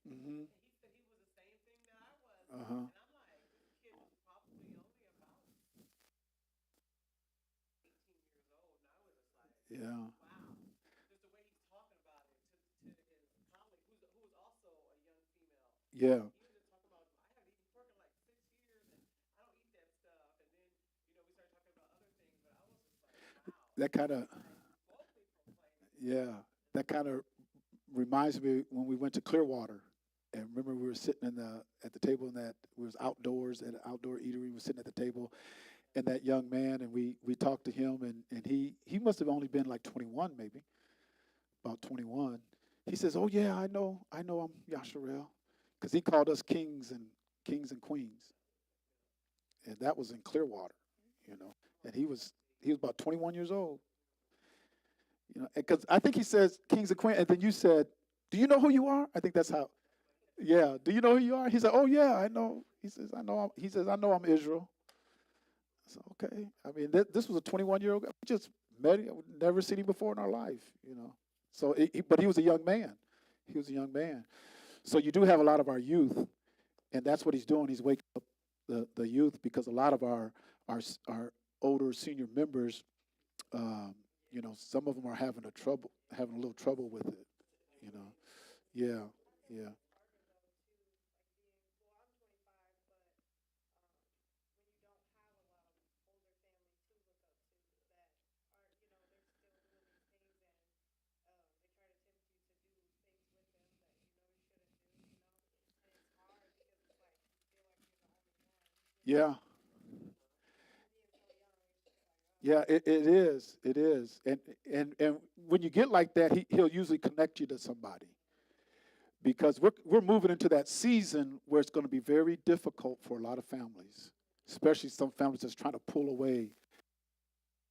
Mm-hmm. Uh-huh. Yeah. Yeah. That kind of, yeah, that kind of reminds me when we went to Clearwater. And remember, we were sitting at the table, and that we was outdoors at an outdoor eatery. We were sitting at the table, and that young man, and we talked to him, and he must have only been like 21, maybe about 21. He says, "Oh yeah, I know, I'm Yasharel," because he called us kings and queens, and that was in Clearwater, and he was about 21 years old, because I think he says kings and queens, and then you said, "Do you know who you are?" I think that's how. Yeah. Do you know who you are? He said, "Oh yeah, I know." He says, "I know." He says, "I know I'm Israel." So okay. I mean, this was a 21-year-old guy. We just met him. We'd never seen him before in our life. So, but he was a young man. He was a young man. So you do have a lot of our youth, and that's what he's doing. He's waking up the youth because a lot of our older senior members, some of them are having a little trouble with it. You know. Yeah. Yeah. Yeah. Yeah, it is. It is. And when you get like that, he'll usually connect you to somebody because we're moving into that season where it's going to be very difficult for a lot of families, especially some families that's trying to pull away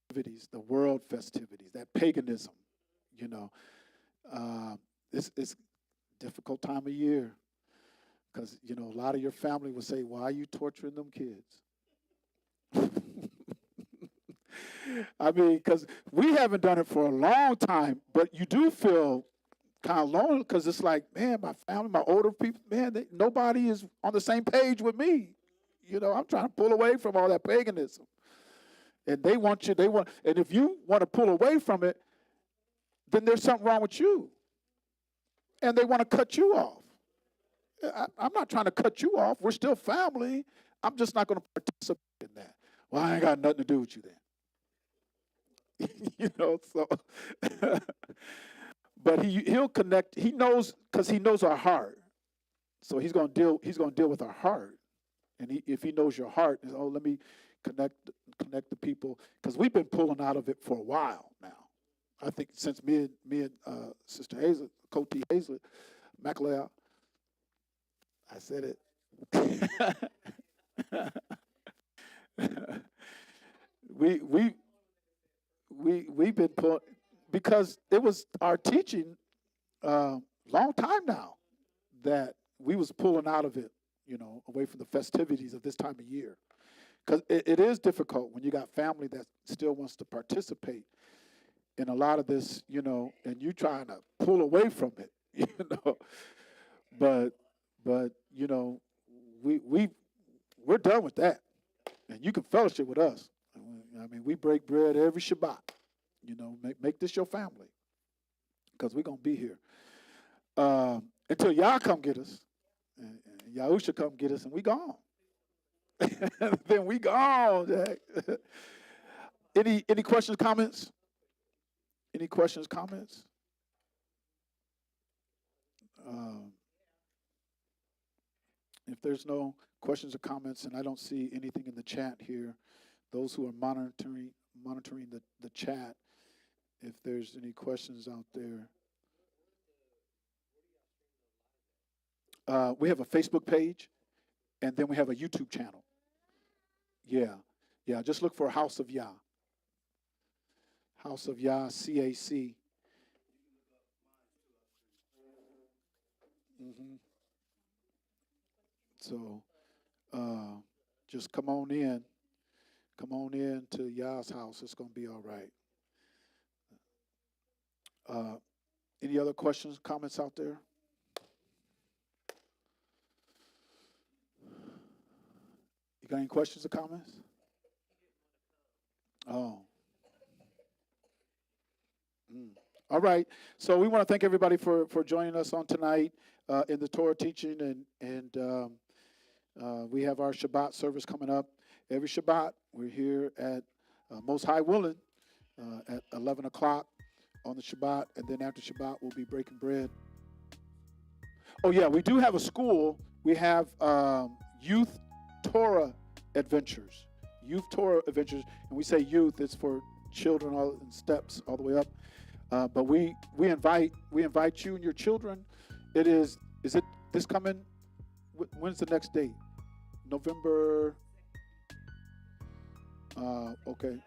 activities, the world festivities, that paganism. You know, it's difficult time of year because a lot of your family will say, "Why are you torturing them kids?" I mean, because we haven't done it for a long time, but you do feel kind of lonely because it's like, man, my family, my older people, man, nobody is on the same page with me. I'm trying to pull away from all that paganism. And and if you want to pull away from it, then there's something wrong with you. And they want to cut you off. I'm not trying to cut you off. We're still family. I'm just not going to participate in that. Well, I ain't got nothing to do with you then. So but he'll connect. He knows because he knows our heart. So he's going to deal with our heart. And if he knows your heart, let me connect the people because we've been pulling out of it for a while now. I think since me and Sister Hazel, Coach Hazel, McLeod, I said it. we we've been put because it was our teaching long time now that we was pulling out of it, away from the festivities of this time of year. Because it is difficult when you got family that still wants to participate in a lot of this, and you trying to pull away from it, But we're done with that, and you can fellowship with us. I mean, we break bread every Shabbat. Make this your family, because we're gonna be here until y'all come get us, and Yahusha come get us, and we gone. Then we gone, Jack. Any questions, comments? Any questions, comments? If there's no questions or comments, and I don't see anything in the chat here, those who are monitoring the chat, if there's any questions out there. We have a Facebook page, and then we have a YouTube channel. Yeah. Just look for House of Yah. House of Yah, CAC. So just come on in. Come on in to Yah's house. It's going to be all right. Any other questions, comments out there? You got any questions or comments? Oh. All right. So we want to thank everybody for joining us on tonight in the Torah teaching, and we have our Shabbat service coming up. Every Shabbat, we're here at Most High Willing at 11 o'clock on the Shabbat, and then after Shabbat, we'll be breaking bread. Oh, yeah, we do have a school. We have Youth Torah Adventures. Youth Torah Adventures, and we say youth, it's for children all in steps all the way up. But we invite you and your children. Is it this coming? When's the next date? November. Okay.